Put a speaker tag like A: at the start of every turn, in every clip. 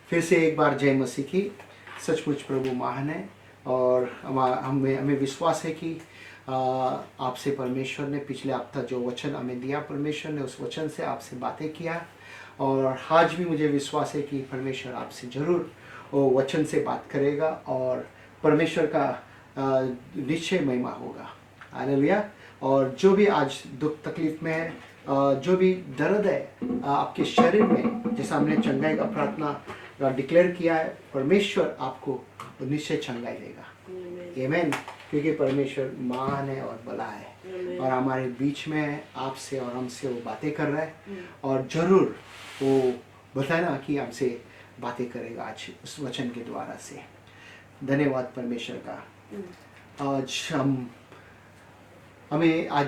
A: फिर से एक बार जय मसीह की। सचमुच प्रभु महान है और हमें विश्वास है कि आपसे परमेश्वर ने पिछले हफ्ता जो वचन हमें दिया, परमेश्वर ने उस वचन से आपसे बातें किया और आज भी मुझे विश्वास है कि परमेश्वर आपसे ज़रूर वो वचन से बात करेगा और परमेश्वर का निश्चय महिमा होगा। हालेलुया। और जो भी आज दुख तकलीफ में है, जो भी दर्द है आपके शरीर में, जैसा हमने चंगाई का प्रार्थना डिक्लेयर किया है, परमेश्वर आपको निश्चय चंगाई देगा। आमीन। क्योंकि परमेश्वर महान है और बड़ा है और हमारे बीच में है, आपसे और हमसे वो बातें कर रहा है और ज़रूर वो बताना कि हमसे बातें करेगा आज उस वचन के द्वारा से। धन्यवाद परमेश्वर का। आज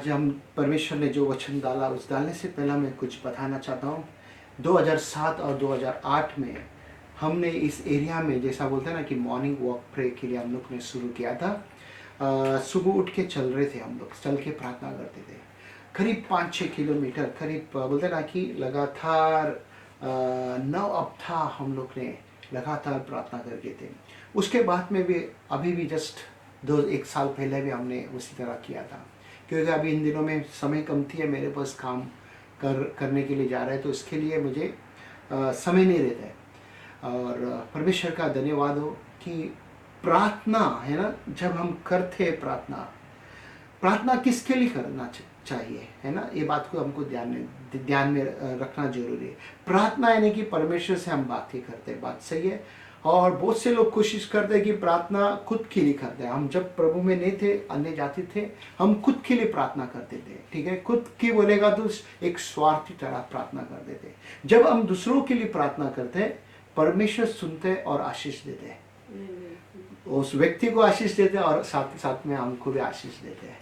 A: हम परमेश्वर ने जो वचन डाला, उस डालने से पहला मैं कुछ बताना चाहता हूँ। 2007 और 2008 में हमने इस एरिया में, जैसा बोलते हैं ना कि मॉर्निंग वॉक प्रे के लिए हम लोग ने शुरू किया था। सुबह उठ के चल रहे थे, हम लोग चल के प्रार्थना करते थे, करीब 5-6 किलोमीटर, करीब बोलते ना कि लगातार 9 हफ्ता हम लोग ने लगातार प्रार्थना करके थे। उसके बाद में भी अभी भी जस्ट 1 साल पहले भी हमने उसी तरह किया था, क्योंकि अभी इन दिनों में समय कमती है, मेरे पास काम करने के लिए जा रहा है, तो इसके लिए मुझे समय नहीं रहता है। और परमेश्वर का धन्यवाद हो कि प्रार्थना है ना, जब हम करते हैं प्रार्थना किसके लिए करना चाहिए, है ना, ये बात को हमको ध्यान में रखना जरूरी है। प्रार्थना यानी कि परमेश्वर से हम बातें करते हैं, बात सही है। और बहुत से लोग कोशिश करते हैं कि प्रार्थना खुद के लिए करते हैं। हम जब प्रभु में नहीं थे, अन्य जाति थे, हम खुद के लिए प्रार्थना करते थे, ठीक है। खुद की बोलेगा तो एक स्वार्थी तरह प्रार्थना करते थे। जब हम दूसरों के लिए प्रार्थना करते हैं, परमेश्वर सुनते और आशीष देते हैं, उस व्यक्ति को आशीष देते हैं और साथ साथ में हमको भी आशीष देते हैं,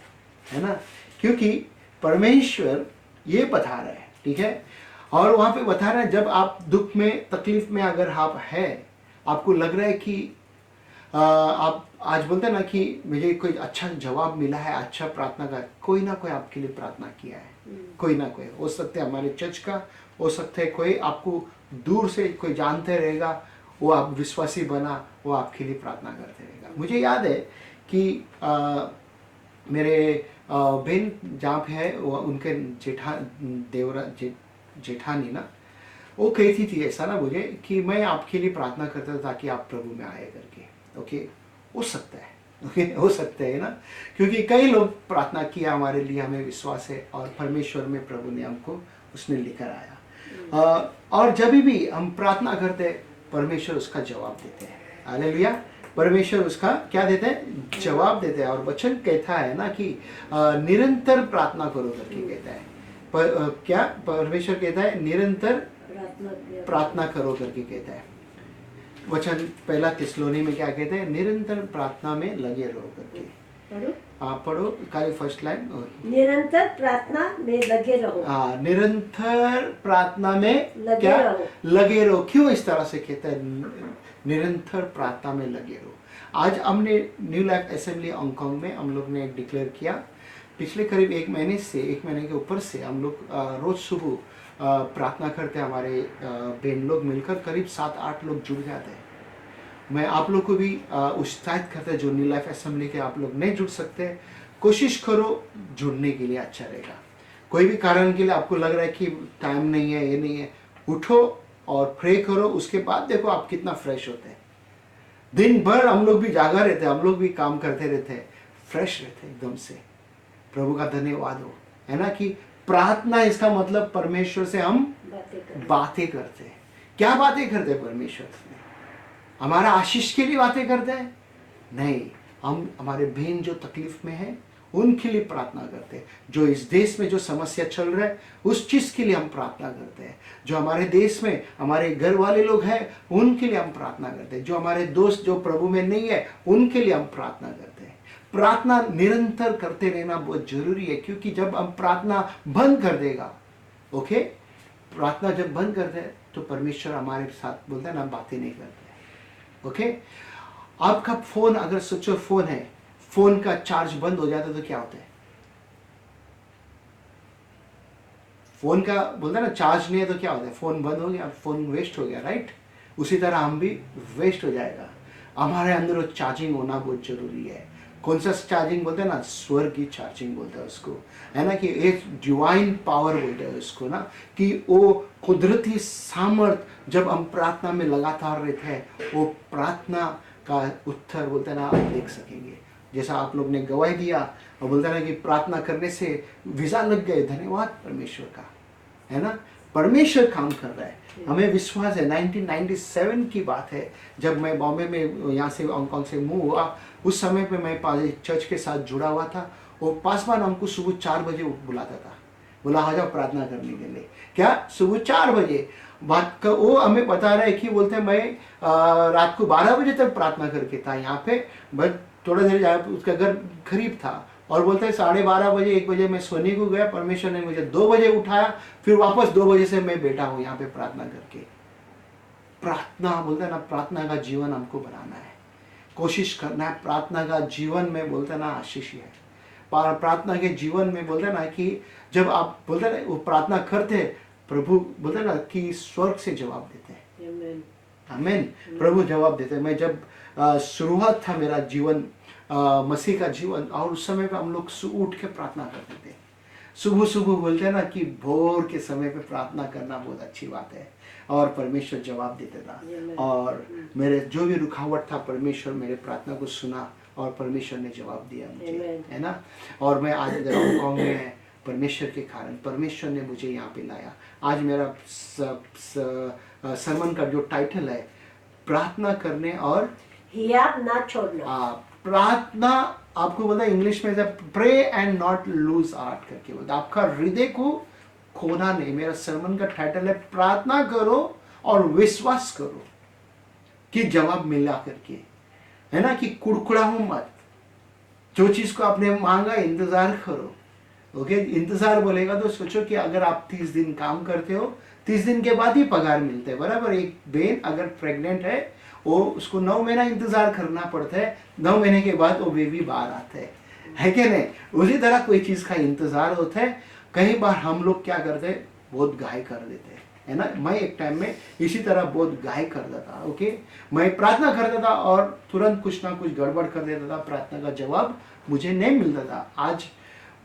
A: है ना। क्योंकि परमेश्वर ये बता रहे हैं, ठीक है। और वहां पे बता रहे हैं, जब आप दुख में तकलीफ में अगर आप है, आपको लग रहा है कि आप आज बोलते हैं ना कि मुझे कोई अच्छा जवाब मिला है, अच्छा प्रार्थना का, कोई ना कोई आपके लिए प्रार्थना किया है, कोई ना कोई हो सकता है हमारे चर्च का, हो सकता है कोई आपको दूर से कोई जानते रहेगा, वो आप विश्वासी बना, वो आपके लिए प्रार्थना करते रहेगा। मुझे याद है कि मेरे बहन जहाँ पे है, वो उनके जेठानी ना, वो कहती थी ऐसा ना मुझे कि मैं आपके लिए प्रार्थना करता था ताकि आप प्रभु में आए करके। ओके, हो सकता है, ओके, हो सकता है ना, क्योंकि कई लोग प्रार्थना किया हमारे लिए, हमें विश्वास है और परमेश्वर में प्रभु ने हमको उसमें लेकर आया। और जब भी हम प्रार्थना करते, परमेश्वर उसका जवाब देते हैं। हालेलुया। परमेश्वर उसका क्या देते हैं? जवाब देते हैं। और वचन कहता है ना कि निरंतर प्रार्थना करो करके कहता है। क्या परमेश्वर कहता है? निरंतर प्रार्थना करो करके कहता है वचन। पहला थिस्सलुनी में क्या कहते हैं? निरंतर प्रार्थना में लगे रहो करके। पढ़ो खाली फर्स्ट लाइन।
B: निरंतर प्रार्थना में लगे रहो।
A: हाँ, निरंतर प्रार्थना में लगे रहो। क्यों इस तरह से कहता है? निरंतर प्रार्थना में लगे रहो। आज हमने न्यू लाइफ असेंबली हांगकांग में हम लोग ने डिक्लेयर किया, पिछले करीब 1 महीने के ऊपर से हम लोग रोज सुबह प्रार्थना करते हैं। हमारे बहन लोग मिलकर करीब 7-8 लोग जुड़ जाते हैं। मैं आप लोग को भी उत्साहित करता है, जो न्यू लाइफ असेंबली के आप लोग नहीं जुड़ सकते, कोशिश करो जुड़ने के लिए, अच्छा रहेगा। कोई भी कारण के लिए आपको लग रहा है कि टाइम नहीं है, ये नहीं है, उठो और प्रे करो, उसके बाद देखो आप कितना फ्रेश होते हैं। दिन भर हम लोग भी जागा रहते हैं, हम लोग भी काम करते रहते हैं, फ्रेश रहते हैं एकदम से। प्रभु का धन्यवाद हो, है ना, कि प्रार्थना इसका मतलब परमेश्वर से हम बातें करते हैं। क्या बातें करते हैं परमेश्वर से? हमारा आशीष के लिए बातें करते हैं? नहीं, हम हमारे बहन जो तकलीफ में है उनके लिए प्रार्थना करते हैं। जो इस देश में जो समस्या चल रहा है उस चीज के लिए हम प्रार्थना करते हैं। जो हमारे देश में हमारे घर वाले लोग हैं उनके लिए हम प्रार्थना करते हैं। जो हमारे दोस्त जो प्रभु में नहीं है उनके लिए हम प्रार्थना करते हैं। प्रार्थना निरंतर करते रहना बहुत जरूरी है, क्योंकि जब हम प्रार्थना बंद कर देगा, ओके, प्रार्थना जब बंद करते हैं तो परमेश्वर हमारे साथ बोलते हैं ना, बातें नहीं करते। ओके, आपका फोन अगर स्विच ऑफ फोन है, फोन का चार्ज बंद हो जाता है तो क्या होता है? फोन का बोलता है ना, चार्ज नहीं है तो क्या होता है? फोन बंद हो गया, फोन वेस्ट हो गया, राइट। उसी तरह हम भी वेस्ट हो जाएगा। हमारे अंदर वो चार्जिंग होना बहुत जरूरी है। कौन सा चार्जिंग बोलते हैं ना, स्वर्ग की चार्जिंग बोलते हैं उसको, है ना, कि एक डिवाइन पावर बोलते हैं उसको ना, कि वो कुदरती सामर्थ जब हम प्रार्थना में लगातार रहते हैं, वो प्रार्थना का उत्तर बोलते हैं ना, आप देख सकेंगे। जैसा आप लोग ने गवाही दिया और बोलते हैं ना कि प्रार्थना करने से वीजा लग गए, धन्यवाद परमेश्वर का, है ना। परमेश्वर काम कर रहा है, हमें विश्वास है। 1997 की बात है, जब मैं बॉम्बे में यहाँ से हांगकांग से मूव हुआ, उस समय पे मैं चर्च के साथ जुड़ा हुआ था। वो पासवान हमको सुबह 4 बजे बुलाता था, बोला आ जाओ प्रार्थना करने के लिए। क्या सुबह 4 बजे बात का वो हमें बता रहा है कि बोलते हैं मैं रात को 12 बजे तक प्रार्थना करके था यहाँ पे, बस थोड़ा देर जाए, उसका घर करीब था। और बोलते हैं 12:30 बजे 1 बजे मैं सोने को गया, परमेश्वर ने मुझे 2 बजे उठाया, फिर वापस 2 बजे से मैं बैठा हूँ यहाँ पे प्रार्थना करके। प्रार्थना बोलते हैं ना, प्रार्थना का जीवन हमको बनाना है, कोशिश करना है। प्रार्थना का जीवन में बोलते हैं ना आशीष है। प्रार्थना के जीवन में बोलते हैं ना कि जब आप बोलते हैं ना वो प्रार्थना करते, प्रभु बोलते हैं ना कि स्वर्ग से जवाब देते हैं। आमीन। प्रभु जवाब देते हैं। मैं जब शुरुआत था मेरा जीवन, मसीह का जीवन, और उस समय पे हम लोग उठ के प्रार्थना करते थे। सुबह सुबह बोलते हैं ना कि भोर के समय पे प्रार्थना करना बहुत अच्छी बात है, और परमेश्वर जवाब देते था। और मेरे जो भी रुकावट था, परमेश्वर मेरे प्रार्थना को सुना और परमेश्वर ने जवाब दिया मुझे, है ना। और मैं आज इधर हांगकांग में परमेश्वर के कारण परमेश्वर ने मुझे यहाँ पे लाया। आज मेरा सरमन का जो टाइटल है, प्रार्थना करने और
B: हियाब ना छोड़ना।
A: प्रार्थना आपको बोलता है इंग्लिश में, pray and not lose heart करके बोलता है, आपका हृदय को खोना नहीं। मेरा सरमन का टाइटल है, प्रार्थना करो और विश्वास करो कि जवाब मिला करके, है ना, कि कुड़कुड़ाओ मत। जो चीज को आपने मांगा इंतजार करो। ओके, इंतजार बोलेगा तो सोचो कि अगर आप 30 दिन काम करते हो, 30 दिन के बाद ही पगार मिलता है, बराबर। एक बहन अगर प्रेग्नेंट है, वो उसको 9 महीना इंतजार करना पड़ता है, 9 महीने के बाद वो बेबी बाहर आता है कि नहीं। उसी तरह कोई चीज का इंतजार होता है। कई बार हम लोग क्या करते हैं, बहुत गाय कर देते हैं, है ना। मैं एक टाइम में इसी तरह बहुत गाय करता था। ओके, मैं प्रार्थना करता था और तुरंत कुछ ना कुछ गड़बड़ कर देता था, प्रार्थना का जवाब मुझे नहीं मिलता था। आज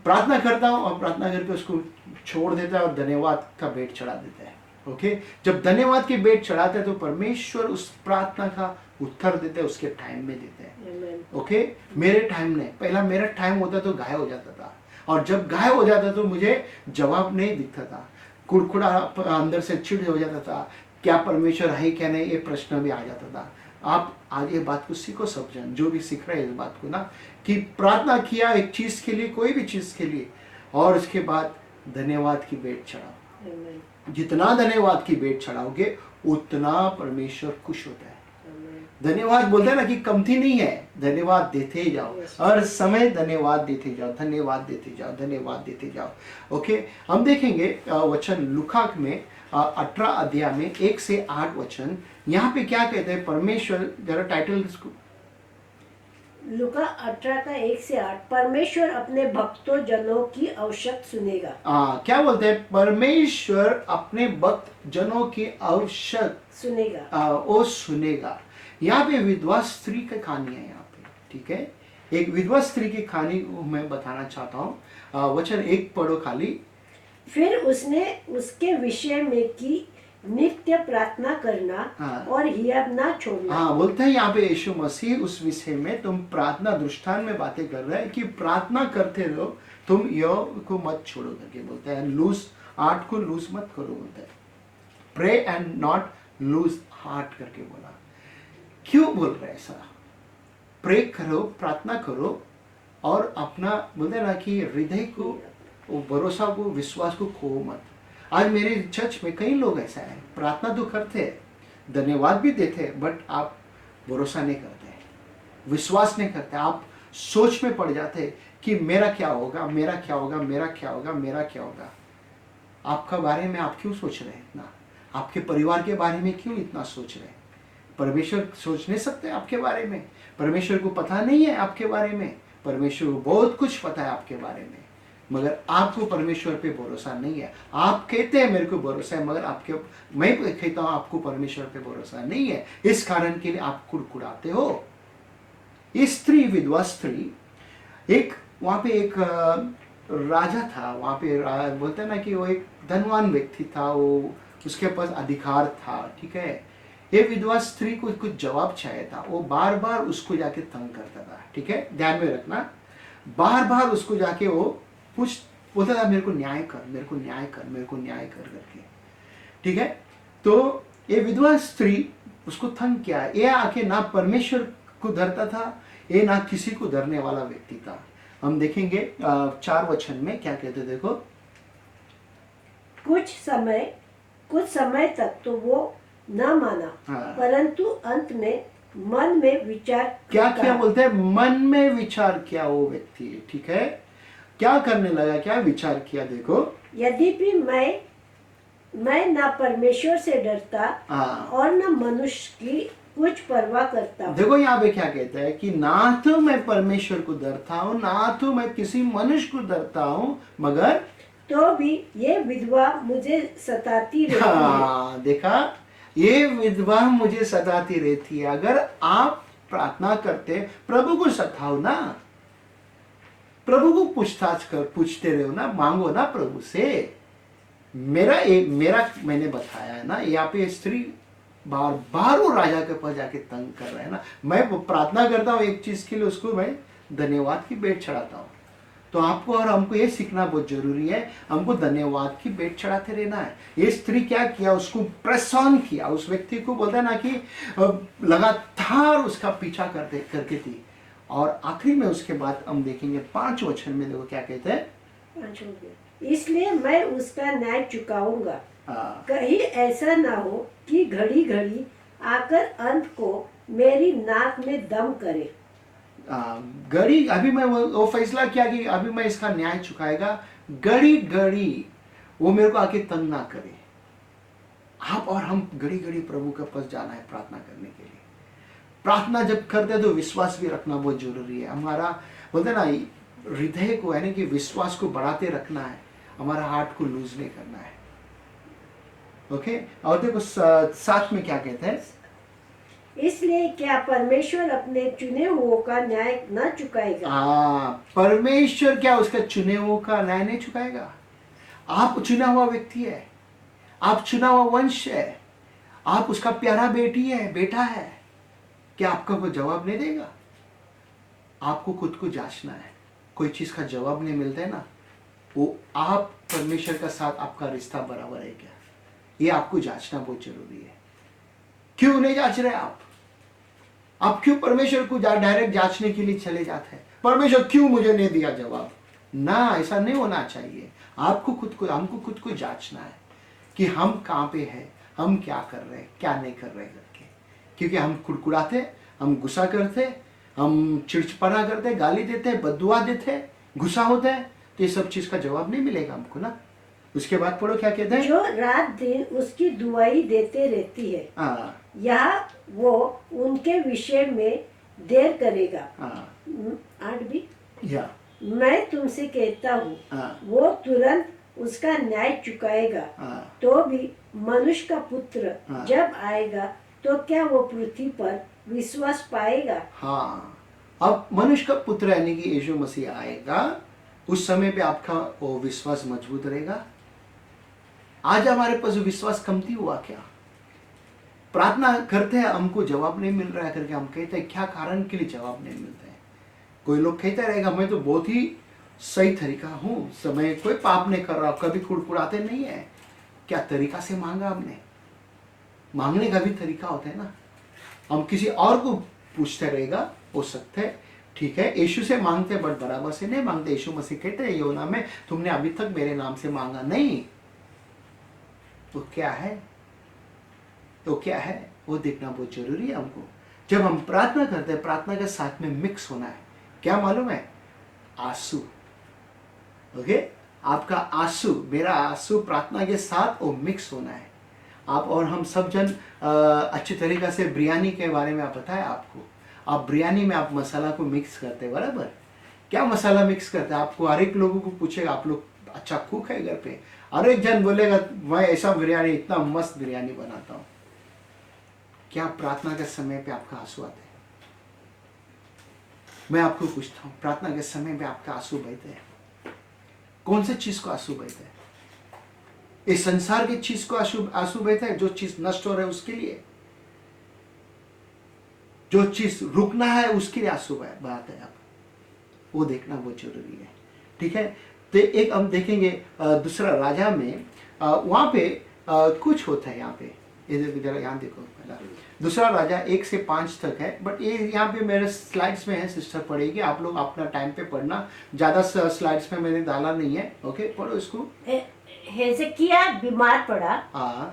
A: प्रार्थना करता हूँ और प्रार्थना करके उसको छोड़ देता है और धन्यवाद का भेंट चढ़ा देता है। ओके, जब धन्यवाद की भेंट चढ़ाते हैं तो परमेश्वर उस प्रार्थना का उत्तर देते हैं, उसके टाइम में देते हैं। ओके, मेरे टाइम नहीं, पहला मेरा टाइम होता तो गायब हो जाता था, और जब गायब हो जाता तो मुझे जवाब नहीं दिखता था, कुड़कुड़ा अंदर से चिड़ हो जाता था, क्या परमेश्वर है क्या नहीं, ये प्रश्न भी आ जाता था। आप आज ये बात को सीखो, सब जन जो भी सीख रहे हैं इस बात को ना, कि प्रार्थना किया एक चीज के लिए, कोई भी चीज के लिए, और उसके बाद धन्यवाद की भेंट चढ़ाओ। जितना धन्यवाद की भेंट चढ़ाओगे उतना परमेश्वर खुश होता है। धन्यवाद बोलते हैं ना कि कमती नहीं है, धन्यवाद देते ही जाओ, हर समय धन्यवाद देते जाओ, धन्यवाद देते जाओ, धन्यवाद देते जाओ। ओके, हम देखेंगे वचन लूका में 18 अध्याय में 1 से 8 वचन। यहाँ पे क्या कहते हैं परमेश्वर, जरा टाइटल इसको,
B: लूका 18 का 1 से 8, परमेश्वर अपने भक्तों जनों की आवश्यक सुनेगा।
A: क्या बोलते हैं, परमेश्वर अपने भक्त जनों की आवश्यक
B: सुनेगा,
A: वो सुनेगा। यहाँ पे विधवा स्त्री की कहानी है यहाँ पे, ठीक है। एक विधवा स्त्री की कहानी मैं बताना चाहता हूँ। वचन 1 पढ़ो खाली।
B: फिर उसने उसके विषय में की नित्य प्रार्थना करना और हियाब ना छोड़ना।
A: बोलते हैं यहाँ पे यीशु मसीह उस विषय में, तुम प्रार्थना दृष्टांत में बातें कर रहे हैं कि प्रार्थना करते रहो, तुम यो को मत छोड़ो करके बोलते हैं। लूज हार्ट को लूज मत करो बोलते हैं, pray and not lose heart करके बोला। क्यों बोल रहे ऐसा? प्रे करो, प्रार्थना करो, और अपना बोलते हैं ना कि हृदय को, भरोसा को, विश्वास को खो मत। आज मेरे चर्च में कई लोग ऐसा है, प्रार्थना तो करते हैं, धन्यवाद भी देते हैं, बट आप भरोसा नहीं करते, विश्वास नहीं करते। आप सोच में पड़ जाते हैं कि मेरा क्या होगा, मेरा क्या होगा, मेरा क्या होगा, मेरा क्या होगा। आपका बारे में आप क्यों सोच रहे हैं इतना? आपके परिवार के बारे में क्यों इतना सोच रहे हैं? परमेश्वर सोच नहीं सकते आपके बारे में? परमेश्वर को पता नहीं है आपके बारे में? परमेश्वर को बहुत कुछ पता है आपके बारे में। मगर आपको परमेश्वर पे भरोसा नहीं है। आप कहते हैं मेरे को भरोसा है, मगर आपके मैं कहता हूं आपको परमेश्वर पे भरोसा नहीं है। इस कारण के लिए आप कुड़कुड़ाते हो। ये स्त्री, विधवा स्त्री, एक वहां पे एक राजा था, वहां पे बोलते हैं ना कि वो एक धनवान व्यक्ति था, वो उसके पास अधिकार था, ठीक है। ये विधवा स्त्री को कुछ जवाब चाहिए था, वो बार बार उसको जाके तंग करता था, ठीक है, ध्यान में रखना। बार बार उसको जाके वो पूछ बोलता था मेरे को न्याय कर, मेरे को न्याय कर, मेरे को न्याय कर करके, ठीक है। तो ये विधवा स्त्री उसको तंग किया। ये आके ना परमेश्वर को डरता था, ये ना किसी को डरने वाला व्यक्ति था। हम देखेंगे 4 वचन में क्या कहते, देखो।
B: कुछ समय तक तो वो न माना,
A: हाँ।
B: परंतु अंत में मन में विचार
A: क्या किया बोलते हैं, मन में विचार किया वो व्यक्ति, ठीक है। क्या करने लगा, क्या विचार किया, देखो।
B: यद्यपि मैं ना परमेश्वर से डरता और न मनुष्य की कुछ परवाह करता हूँ।
A: देखो यहाँ पे क्या कहता है कि ना तो मैं परमेश्वर को डरता हूँ, ना तो मैं किसी मनुष्य को डरता हूँ, मगर
B: तो भी ये विधवा मुझे सताती रहती है।
A: देखा, ये विधवा मुझे सताती रहती है। अगर आप प्रार्थना करते प्रभु को सताओ ना, प्रभु को पूछते रहो ना, मांगो ना प्रभु से। मेरा मैंने बताया है ना, यहाँ पे स्त्री बार बार वो राजा के पास जाके तंग कर रहा है ना। मैं प्रार्थना करता हूँ एक चीज के लिए, उसको मैं धन्यवाद की भेंट चढ़ाता हूँ। तो आपको और हमको ये सीखना बहुत जरूरी है, हमको धन्यवाद की भेंट चढ़ाते रहना है। ये स्त्री क्या किया, उसको प्रेस ऑन किया, उस व्यक्ति को बोलता है ना कि लगातार उसका पीछा करके थी। और आखिरी में उसके बाद हम देखेंगे 5 वचन में, देखो क्या कहते हैं।
B: इसलिए मैं उसका न्याय चुकाऊंगा, कहीं ऐसा ना हो कि घड़ी घड़ी आकर अंत को मेरी नाक में दम करे।
A: घड़ी अभी मैं वो फैसला किया कि अभी मैं इसका न्याय चुकाएगा, घड़ी घड़ी वो मेरे को आके तंग ना करे। आप और हम घड़ी घड़ी प्रभु के पास जाना है प्रार्थना करने के लिए। प्रार्थना जब करते हैं तो विश्वास भी रखना बहुत जरूरी है। हमारा बोलते हैं ना, हृदय को यानी कि विश्वास को बढ़ाते रखना है, हमारा हार्ट को लूज नहीं करना है। ओके, और देखो साथ में क्या कहते हैं,
B: इसलिए क्या परमेश्वर अपने चुने हुओं का न्याय न चुकाएगा?
A: परमेश्वर क्या उसका चुने हुओं का न्याय नहीं चुकाएगा? आप चुना हुआ व्यक्ति है, आप चुना हुआ वंश है, आप उसका प्यारा बेटा है। क्या आपका वो जवाब नहीं देगा? आपको खुद को जांचना है। कोई चीज का जवाब नहीं मिलता है ना, वो आप परमेश्वर का साथ आपका रिश्ता बराबर है क्या, ये आपको जांचना बहुत जरूरी है। क्यों नहीं जांच रहे आप क्यों परमेश्वर को डायरेक्ट जांचने के लिए चले जाते हैं, परमेश्वर क्यों मुझे नहीं दिया जवाब? ना, ऐसा नहीं होना चाहिए। हमको खुद को जांचना है कि हम कहाँ पे हैं, हम क्या कर रहे हैं, क्या नहीं कर रहे करके। क्योंकि हम कुड़कुड़ाते, हम गुस्सा करते, हम चिड़चिड़ापना करते, गाली देते, बददुआ देते, गुस्सा होते हैं, तो ये सब चीज का जवाब नहीं मिलेगा हमको ना। उसके बाद पढ़ो क्या कहते हैं,
B: जो रात दिन उसकी दुआई देते रहती है, यह वो उनके विषय में देर करेगा। 8 भी, मैं तुमसे कहता हूँ वो तुरंत उसका न्याय चुकाएगा। तो भी मनुष्य का पुत्र जब आएगा तो क्या वो पृथ्वी पर विश्वास पाएगा?
A: अब मनुष्य का पुत्र यानी कि यीशु मसीह आएगा, उस समय पे आपका वो विश्वास मजबूत रहेगा। आज हमारे पास विश्वास कमती हुआ क्या? प्रार्थना करते हैं, हमको जवाब नहीं मिल रहा है करके हम कहते हैं, क्या कारण के लिए जवाब नहीं मिलता है? कोई लोग कहते रहेगा मैं तो बहुत ही सही तरीका हूँ, समय कोई पाप नहीं कर रहा, कभी कुड़कुड़ाते नहीं है। क्या तरीका से मांगा हमने? मांगने का भी तरीका होता है ना। हम किसी और को पूछते रहेगा, हो सकता है, ठीक है, यीशु से मांगते बट बराबर से नहीं मांगते। यीशु मसीह कहते हैं योना में, तुमने अभी तक मेरे नाम से मांगा नहीं। तो क्या है, वो देखना बहुत जरूरी है हमको। जब हम प्रार्थना करते हैं, प्रार्थना के साथ में मिक्स होना है। क्या मालूम है? आंसू। ओके, आपका आंसू, मेरा आंसू प्रार्थना के साथ वो मिक्स होना है। आप और हम सब जन अच्छी तरीके से बिरयानी के बारे में आप पता है आपको, आप बिरयानी में आप मसाला को मिक्स करते हैं बराबर। क्या मसाला मिक्स करता है? आपको हर एक लोगों को पूछेगा, आप लोग अच्छा कुक है घर पे? हर एक जन बोलेगा मैं ऐसा बिरयानी, इतना मस्त बिरयानी बनाता हूँ। क्या प्रार्थना के समय पे आपका आंसू आते हैं? मैं आपको पूछता हूँ, प्रार्थना के समय पे आपका आंसू बहते हैं? कौन से चीज को आंसू बहते हैं? इस संसार की चीज को आंसू बहते हैं? जो चीज नष्ट हो रहा है उसके लिए, जो चीज रुकना है उसके लिए आंसू बहाते हैं आप? वो देखना बहुत जरूरी है। ठीक है, तो एक हम देखेंगे दूसरा राजा में, वहां पे कुछ होता है। यहाँ पे जरा यहाँ देखो, पहला दूसरा राजा 1 से 5 तक है, बट ये यहाँ पे मेरे स्लाइड्स में है, सिस्टर पढ़ेगी, आप लोग अपना टाइम पे पढ़ना, ज्यादा स्लाइड्स में मैंने डाला नहीं है। ओके, पढ़ो इसको।
B: हेzeकिया बीमार पड़ा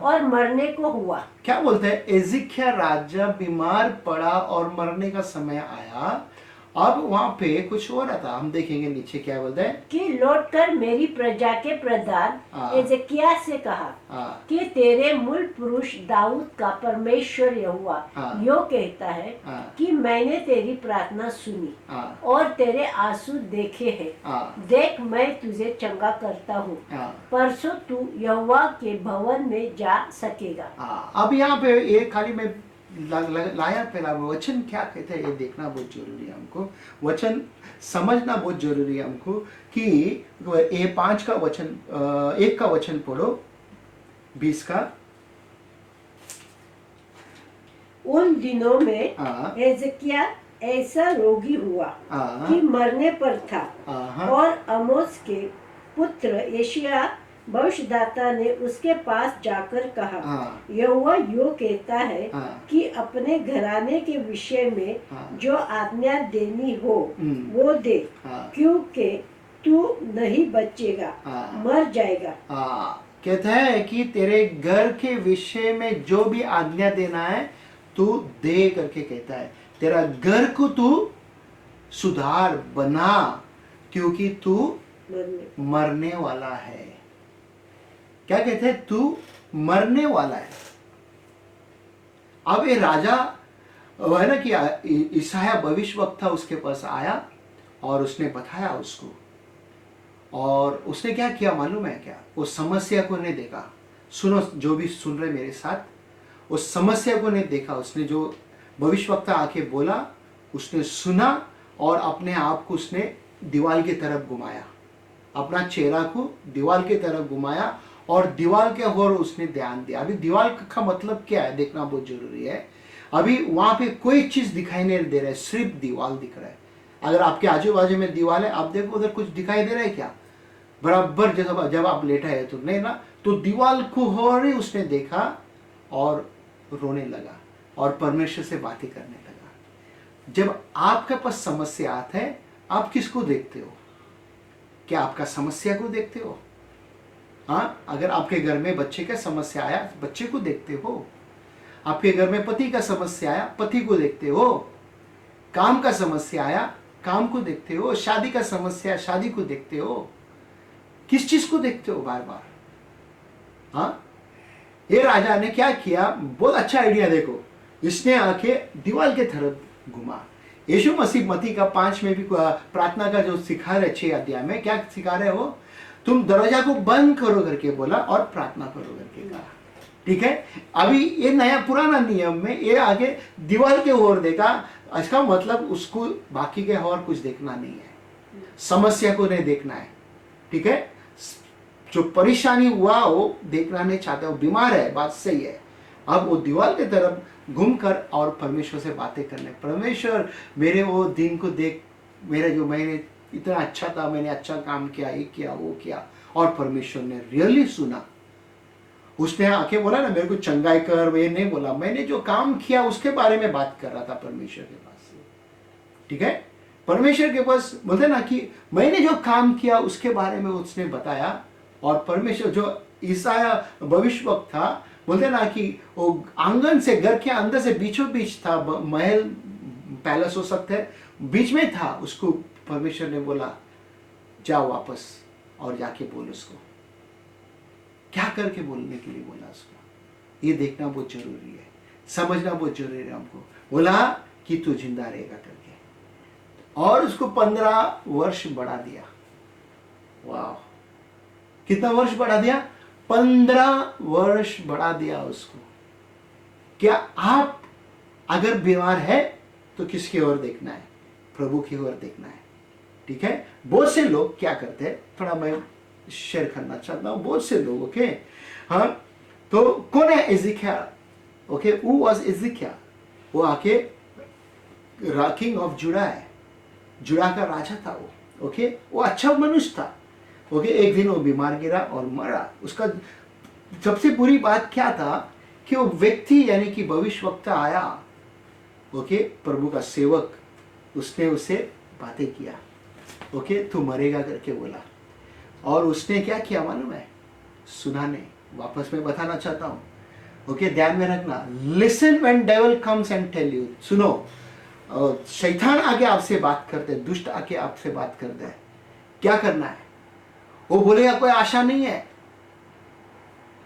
B: और मरने को हुआ।
A: क्या बोलते हैं? एजिकिया राजा बीमार पड़ा और मरने का समय आया। अब वहां पे कुछ हो रहा था, हम देखेंगे नीचे क्या बोलते हैं
B: कि लौटकर मेरी प्रजा के प्रधान हेzeकिया से कहा कि तेरे मूल पुरुष दाऊद का परमेश्वर यहोवा यो कहता है कि मैंने तेरी प्रार्थना सुनी और तेरे आंसू देखे हैं। देख, मैं तुझे चंगा करता हूँ, परसों तू यहोवा के भवन में जा सकेगा।
A: अब यहाँ पे ये खाली मैं लाया, पहला वचन क्या कहते हैं ये देखना बहुत जरूरी है हमको, वचन समझना बहुत जरूरी है हमको कि ये 5 का वचन, 1 का वचन पढ़ो, 20 का।
B: उन दिनों में हेzeकिया ऐसा रोगी हुआ कि मरने पर था, और आमोस के पुत्र यशायाह भविष्यद्वक्ता ने उसके पास जाकर कहा, यहोवा यो कहता है कि अपने घराने के विषय में जो आज्ञा देनी हो वो दे, क्योंकि तू नहीं बचेगा, मर जाएगा।
A: कहता है कि तेरे घर के विषय में जो भी आज्ञा देना है तू दे करके कहता है। तेरा घर को तू सुधार बना, क्योंकि तू मरने वाला है। क्या कहते हैं? तू मरने वाला है। अब ये राजा है ना कि ईसाया भविष्यवक्ता उसके पास आया और उसने बताया उसको, और उसने क्या किया मालूम है क्या? वो समस्या को नहीं देखा। सुनो, जो भी सुन रहे मेरे साथ, उस समस्या को नहीं देखा। उसने जो भविष्यवक्ता आके बोला उसने सुना और अपने आप को उसने दीवार की तरफ घुमाया, अपना चेहरा को दीवार की तरफ घुमाया और दीवार के ओर उसने ध्यान दिया। अभी दीवार का मतलब क्या है देखना बहुत जरूरी है। अभी वहां पे कोई चीज दिखाई नहीं दे रहा है, सिर्फ दीवार दिख रहा है। अगर आपके आजू बाजू में दीवार है, आप देखो उधर कुछ दिखाई दे रहा है क्या? बराबर जब आप लेटा है तो नहीं ना, तो दीवार को हो रही उसने देखा और रोने लगा और परमेश्वर से बातें करने लगा। जब आपके पास समस्या आता है, आप किसको देखते हो? क्या आपका समस्या को देखते हो? हाँ, अगर आपके घर में बच्चे का समस्या आया, बच्चे को देखते हो। आपके घर में पति का समस्या आया, पति को देखते हो। काम का समस्या आया, काम को देखते हो। शादी का समस्या, शादी को देखते हो। किस चीज को देखते हो बार बार? हाँ, ये राजा ने क्या किया? बहुत अच्छा आइडिया देखो, इसने आके दीवार के तरफ घुमा। यीशु मसीह मत्ती का 5 में भी प्रार्थना का जो सिखा रहे 6 अध्याय में, क्या सिखा रहे हो? तुम दरवाजा को बंद करो करके बोला और प्रार्थना करो करके कहा। ठीक है, अभी ये नया पुराना नियम में ये आगे दीवार के ओर देखा, इसका मतलब उसको बाकी के और कुछ देखना नहीं है, समस्या को नहीं देखना है। ठीक है, जो परेशानी हुआ वो देखना नहीं चाहते, वो बीमार है, बात सही है। अब वो दीवार की तरफ घूमकर और परमेश्वर से बातें करने, परमेश्वर मेरे वो दिन को देख, मेरे जो मैंने इतना अच्छा था, मैंने अच्छा काम किया, ये किया वो किया, और परमेश्वर ने रियली सुना। उसने आके बोला ना मेरे को चंगाई कर, वे नहीं बोला, मैंने जो काम किया उसके बारे में बात कर रहा था परमेश्वर के पास। ठीक है, परमेश्वर के पास बोलते ना कि मैंने जो काम किया उसके बारे में उसने बताया। और परमेश्वर जो ईसाया भविष्यवक्ता था, बोलते ना कि वो आंगन से, घर के अंदर से बीचों बीच था, महल पैलेस हो सकता है, बीच में था। उसको परमेश्वर ने बोला जाओ वापस और जाके बोल उसको, क्या करके बोलने के लिए बोला उसको। ये देखना बहुत जरूरी है, समझना बहुत जरूरी है हमको। बोला कि तू जिंदा रहेगा करके, और उसको 15 वर्ष बढ़ा दिया। वाह, कितना वर्ष बढ़ा दिया? 15 वर्ष बढ़ा दिया उसको। क्या आप अगर बीमार है तो किसकी ओर देखना है? प्रभु की ओर देखना है। ठीक है, बहुत से लोग क्या करते हैं, थोड़ा मैं शेयर करना चाहता हूं। बहुत से लोग, ओके, हाँ, तो कौन है Hezekiah? Okay, who was Hezekiah? वो आके किंग ऑफ जुड़ा है, जुड़ा का राजा था वो। ओके, वो अच्छा मनुष्य था। ओके, एक दिन वो बीमार गिरा और मरा। उसका सबसे बुरी बात क्या था कि वो व्यक्ति यानी कि भविष्यवक्ता आया, ओके, प्रभु का सेवक, उसने उसे बातें किया, ओके, तू मरेगा करके बोला। और उसने क्या किया मालूम है? सुना नहीं। वापस मैं बताना चाहता हूं, ओके, ध्यान में रखना। Listen when devil comes and tell you. सुनो, शैतान आके आपसे बात करते, दुष्ट आके आपसे बात करते हैं, क्या करना है? वो बोलेगा कोई आशा नहीं है।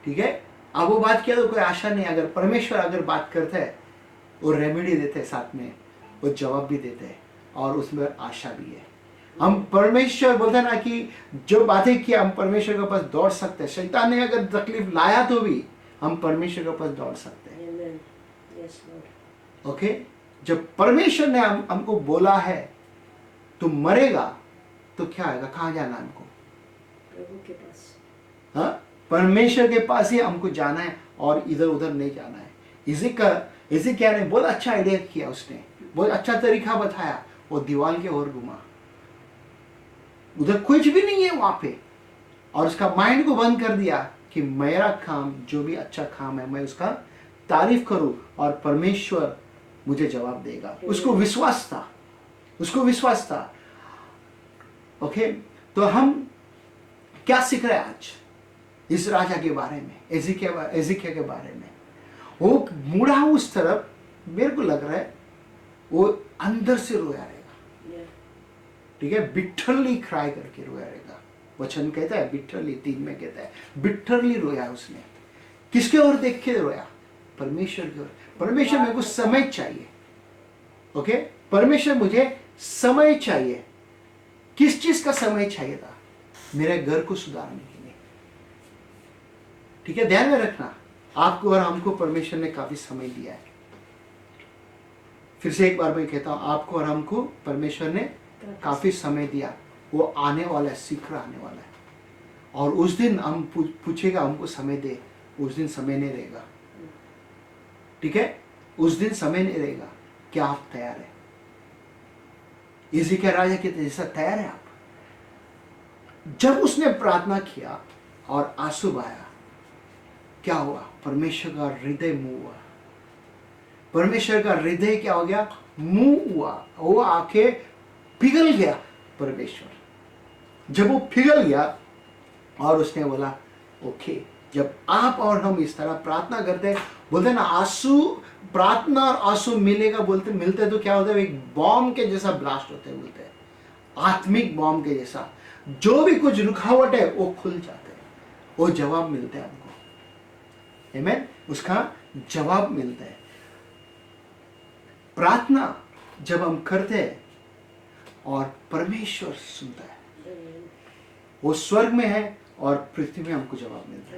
A: ठीक है, अब वो बात किया तो कोई आशा नहीं। अगर परमेश्वर अगर बात करते है, वो रेमेडी देते हैं, साथ में वो जवाब भी देते हैं, और उसमें आशा भी है। हम परमेश्वर बोलते हैं ना कि जो बातें किया हम परमेश्वर के पास दौड़ सकते हैं। शैतान ने अगर तकलीफ लाया तो भी हम परमेश्वर के पास दौड़ सकते हैं। ओके, जब परमेश्वर ने हमको बोला है तुम मरेगा, तो क्या आएगा? कहाँ जाना हमको?
B: प्रभु के पास।
A: हाँ, परमेश्वर के पास ही हमको जाना है, और इधर उधर नहीं जाना है। इसी क्या ने बहुत अच्छा आइडिया किया, उसने बहुत अच्छा तरीका बताया। वो दीवार के ओर घुमा, उधर कुछ भी नहीं है वहां पे, और उसका माइंड को बंद कर दिया कि मेरा काम जो भी अच्छा काम है मैं उसका तारीफ करूं, और परमेश्वर मुझे जवाब देगा। उसको विश्वास था, उसको विश्वास था। ओके, तो हम क्या सीख रहे हैं आज इस राजा के बारे में, एजिकिया के बारे में? वो मुड़ा उस तरफ, मेरे को लग रहा है वो अंदर से रोया रहेगा। ठीक है, बिटरली क्राई करके रोया रहेगा। वचन कहता है बिटरली, 3 में कहता है बिटरली रोया उसने। किसके ओर देख के रोया? परमेश्वर की ओर। परमेश्वर मेरे को समय चाहिए। ओके, परमेश्वर मुझे समय चाहिए। किस चीज का समय चाहिए था? मेरे घर को सुधारने के लिए। ठीक है, ध्यान में रखना, आपको और हमको परमेश्वर ने काफी समय दिया है। फिर से एक बार मैं कहता हूं, आपको और हमको परमेश्वर ने काफी समय दिया। वो आने वाला है, शीघ्र आने वाला है। और उस दिन हम पूछेगा हमको समय दे, उस दिन समय नहीं रहेगा। ठीक है, उस दिन समय नहीं रहेगा। क्या आप तैयार है? एजिकिया राजा के जैसा तैयार है आप? जब उसने प्रार्थना किया और आंसू बहाया, क्या हुआ? परमेश्वर का हृदय मुंह हुआ। परमेश्वर का हृदय क्या हो गया? मुंह हुआ। वो आके पिघल गया परमेश्वर। जब वो पिघल गया और उसने बोला ओके, जब आप और हम इस तरह प्रार्थना करते हैं, बोलते हैं ना आंसू, प्रार्थना और आंसू मिलेगा, मिलते तो क्या होता है? एक बॉम्ब के जैसा ब्लास्ट होते हैं, बोलते हैं आत्मिक बॉम्ब के जैसा। जो भी कुछ रुकावट है वो खुल जाते हैं, वो जवाब मिलते हैं हमको। आमीन, उसका जवाब मिलता है। प्रार्थना जब हम करते हैं और परमेश्वर सुनता है, वो स्वर्ग में है और पृथ्वी में हमको जवाब मिलता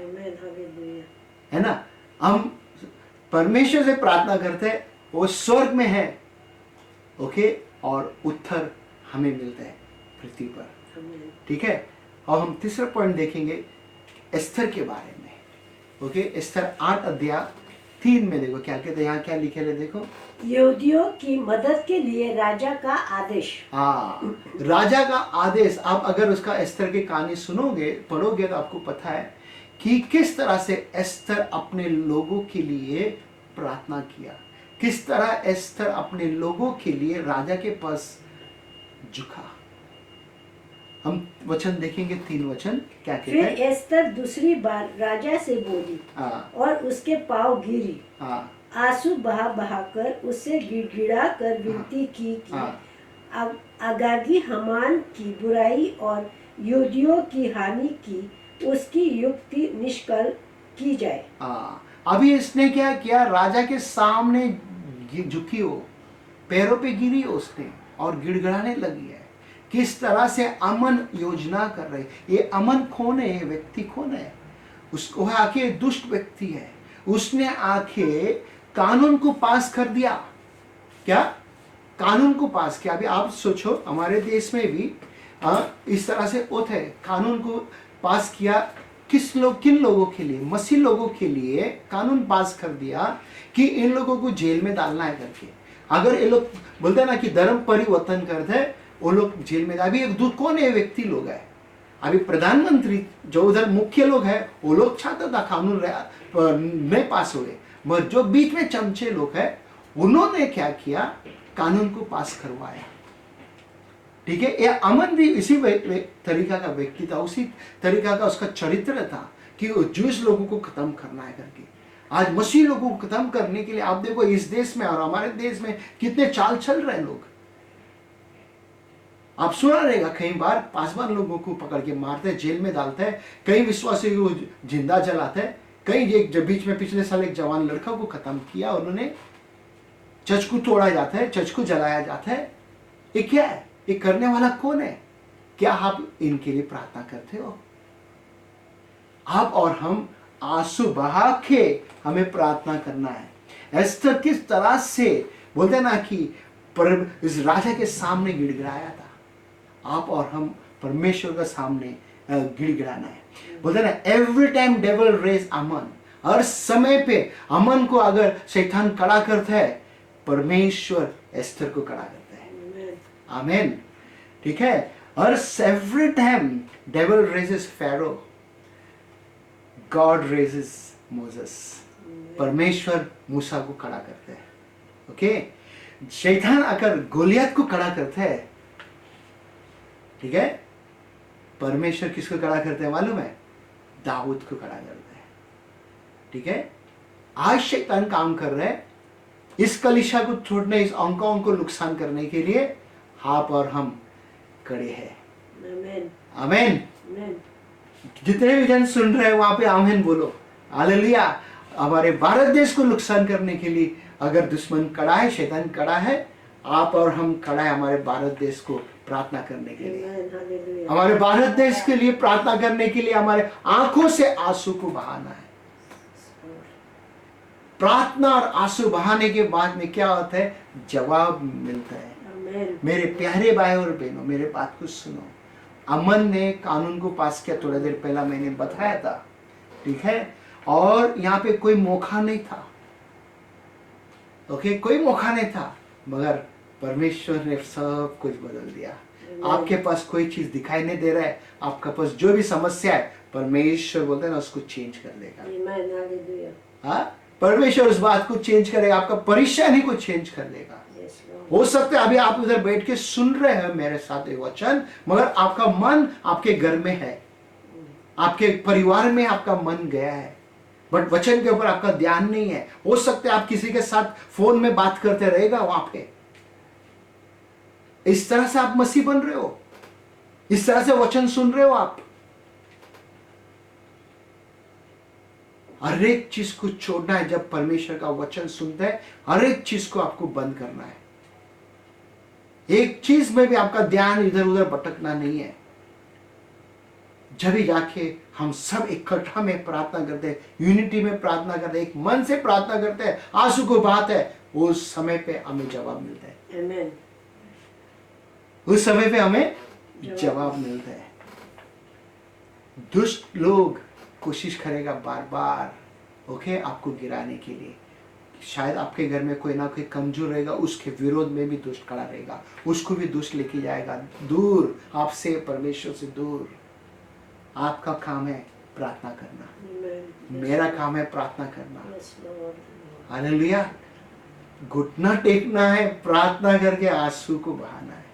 A: है ना? हम परमेश्वर से प्रार्थना करते हैं, वो स्वर्ग में है, ओके, और उत्तर हमें मिलता है पृथ्वी पर। ठीक है, और हम तीसरा पॉइंट देखेंगे एस्थर के बारे में। ओके, एस्थर 8 अध्याय 3 में देखो क्या कहते हैं, यहाँ क्या लिखे है देखो।
B: यहूदियों की मदद के लिए राजा का आदेश।
A: हाँ, राजा का आदेश। आप अगर उसका एस्थर की कहानी सुनोगे, पढ़ोगे, तो आपको पता है कि किस तरह से एस्थर अपने लोगों के लिए प्रार्थना किया, किस तरह एस्थर अपने लोगों के लिए राजा के पास झुका। हम वचन देखेंगे, 3 वचन क्या कहते हैं।
B: फिर एस्थर दूसरी बार राजा से बोली और उसके पांव गिरी, आंसू बहा बहा कर उससे गिड़गिड़ा कर विनती की अगागी हमान की बुराई और यहूदियों की हानि की उसकी युक्ति निष्कल की जाए।
A: अभी इसने क्या किया? राजा के सामने झुकी हो, पैरों पे गिरी हो उसने, और गिड़गिड़ाने लगी है। किस तरह से अमन योजना कर रही। ये अमन कौन है? ये व्यक्ति कौन है? उसको आके दुष्ट व्यक्ति है। उसने आके कानून को पास कर दिया। क्या? कानून को पास किया। अभी आप सोचो, हमारे देश में भी इस तरह से होता है। कानून को पास किया किन लोगों के लिए? मसीह लोगों के लिए कानून पास कर दिया कि इन लोगों को जेल में डालना है करके। अगर ये लोग बोलते हैं ना कि धर्म परिवर्तन करते हैं, वो लोग जेल में। अभी एक कौन है व्यक्ति लोग है? अभी प्रधानमंत्री जो उधर मुख्य लोग है, वो लोग चाहता था कानून नहीं पास हुए, मगर जो बीच में चमचे लोग है, उन्होंने क्या किया? कानून को पास करवाया। ठीक है। यह अमन भी इसी तरीका का व्यक्ति था, उसी तरीका का उसका चरित्र था कि वो जूस लोगों को खत्म करना है करके। आज मसीह लोगों को खत्म करने के लिए आप देखो इस देश में और हमारे देश में कितने चाल चल रहे हैं लोग। आप सुना रहेगा कई बार पासवान लोगों को पकड़ के मारते हैं, जेल में डालते हैं, कई विश्वासी को जिंदा जलाते हैं। कई एक बीच में पिछले साल एक जवान लड़का को खत्म किया, उन्होंने चर्च को तोड़ा जाता है, चर्च को जलाया जाता है। ये क्या है? ये करने वाला कौन है? क्या आप इनके लिए प्रार्थना करते हो? आप और हम आंसू बहा के हमें प्रार्थना करना है। एस्तर किस तरह से बोलते ना कि इस राजा के सामने गिड़गिड़ाया था, आप और हम परमेश्वर के सामने गिड़गिड़ाना है। बोलते ना एवरी टाइम डेविल रेज अमन, हर समय पे अमन को अगर शैतान खड़ा करता है, परमेश्वर एस्तर को खड़ा करता है। आमीन। ठीक है। और एवरी टाइम डेविल रेजेस फेरो, गॉड रेजेस मोसेस। परमेश्वर मूसा को खड़ा करते हैं। ओके। शैतान अगर गोलियत को खड़ा करते हैं, ठीक है, परमेश्वर किसको खड़ा करते हैं मालूम है? दाऊद को खड़ा करते हैं। ठीक है। आज शैतान काम कर रहे हैं इस कलीसिया को छोड़ने, इस अंकों को नुकसान करने के लिए। आप और हम खड़े हैं। आमीन। जितने भी जन सुन रहे हैं वहां पे आमीन बोलो। हालेलुया। हमारे भारत देश को नुकसान करने के लिए अगर दुश्मन खड़ा है, शैतान खड़ा है, आप और हम खड़ा है हमारे भारत देश को प्रार्थना करने के लिए। हमारे भारत देश के लिए प्रार्थना करने के लिए हमारे आंखों से आंसू को बहाना है। प्रार्थना और आंसू बहाने के बाद में क्या होता है? जवाब मिलता है। मेरे प्यारे भाई और बहनों, मेरे बात को सुनो। अमन ने कानून को पास किया, थोड़ा देर पहला मैंने बताया था। ठीक है। और यहाँ पे कोई मौका नहीं था। ओके, कोई मौका नहीं था, मगर परमेश्वर ने सब कुछ बदल दिया। आपके पास कोई चीज दिखाई नहीं दे रहा है, आपके पास जो भी समस्या है, परमेश्वर बोलते हैं ना उसको चेंज कर देगा। हाँ, परमेश्वर उस बात को चेंज करेगा, आपका परेशानी को चेंज कर देगा। हो सकता है अभी आप उधर बैठ के सुन रहे हैं मेरे साथ ये वचन, मगर आपका मन आपके घर में है, आपके परिवार में आपका मन गया है, बट वचन के ऊपर आपका ध्यान नहीं है। हो सकता है आप किसी के साथ फोन में बात करते रहेगा वहां पे। इस तरह से आप मसीह बन रहे हो, इस तरह से वचन सुन रहे हो आप। हर एक चीज को छोड़ना है। जब परमेश्वर का वचन सुनते हैं, हर एक चीज को आपको बंद करना है। एक चीज में भी आपका ध्यान इधर उधर भटकना नहीं है। जब भी जाके हम सब इकट्ठा में प्रार्थना करते हैं, यूनिटी में प्रार्थना करते हैं, एक मन से प्रार्थना करते हैं, आंसू को बहाते हैं, उस समय पे हमें जवाब मिलता है। आमीन। उस समय पे हमें जवाब मिलता है। दुष्ट लोग कोशिश करेगा बार बार ओके आपको गिराने के लिए। शायद आपके घर में कोई ना कोई कमजोर रहेगा, उसके विरोध में भी दुष्ट खड़ा रहेगा, उसको भी दुष्ट लेके जाएगा दूर आपसे, परमेश्वर से दूर। आपका काम है प्रार्थना करना, मेरा काम है प्रार्थना करना। हालेलुया। घुटना टेकना है, प्रार्थना करके आंसू को बहाना है,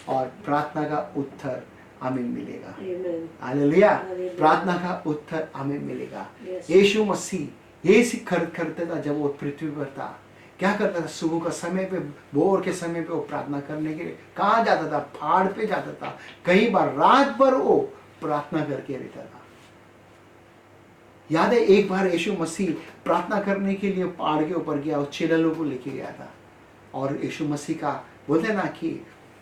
A: और प्रार्थना का उत्तर हमें मिलेगा। हालेलुया। प्रार्थना का उत्तर हमें मिलेगा। यीशु मसीह ये करते था जब वो पृथ्वी पर था। क्या करता था? सुबह का समय पे, भोर के समय पे वो प्रार्थना करने के लिए कहाँ जाता था? पहाड़ पे जाता था। कई बार रात भर वो प्रार्थना करके रहता था। याद है एक बार यीशु मसीह प्रार्थना करने के लिए पहाड़ के ऊपर गया, और चेलों को लेके गया था, और यीशु मसीह का बोलते ना कि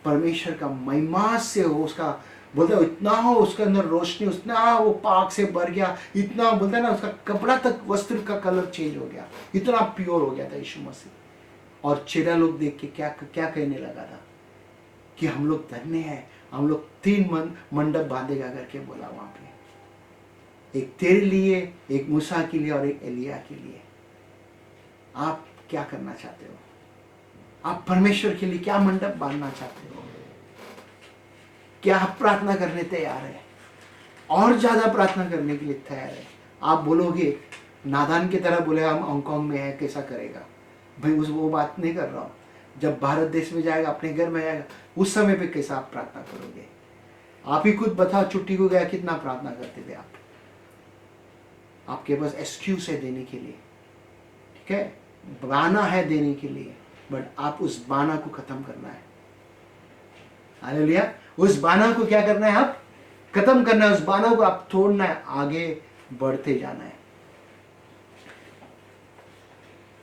A: परमेश्वर का महिमा से हो, उसका बोलते हैं इतना हो उसके अंदर रोशनी, उतना वो पाक से भर गया, इतना बोलते हैं ना उसका कपड़ा तक वस्त्र का कलर चेंज हो गया, इतना प्योर हो गया था यीशु मसीह। और चेला लोग देख के क्या क्या कहने लगा था कि हम लोग धन्य हैं, हम लोग 3 मंडप बांधेगा करके बोला वहां पे, एक तेरे लिए, एक मूसा के लिए और एक एलिया के लिए। आप क्या करना चाहते हो? आप परमेश्वर के लिए क्या मंडप बांधना चाहते हो? क्या आप प्रार्थना करने तैयार है? और ज्यादा प्रार्थना करने के लिए तैयार है? आप बोलोगे नादान की तरह बोले हम हांगकांग में है, कैसा करेगा भाई? वो बात नहीं कर रहा हूं। जब भारत देश में जाएगा, अपने घर में आएगा, उस समय पे कैसा आप प्रार्थना करोगे? आप ही खुद बताओ, छुट्टी को गया कितना प्रार्थना करते थे आप? आपके पास एक्सक्यूज है देने के लिए, ठीक है, बहाना है देने के लिए, बट आप उस बहाना को खत्म करना है। हालेलुया। उस बहाना को क्या करना है? आप खत्म करना है, उस बहाना को आप तोड़ना है, आगे बढ़ते जाना है।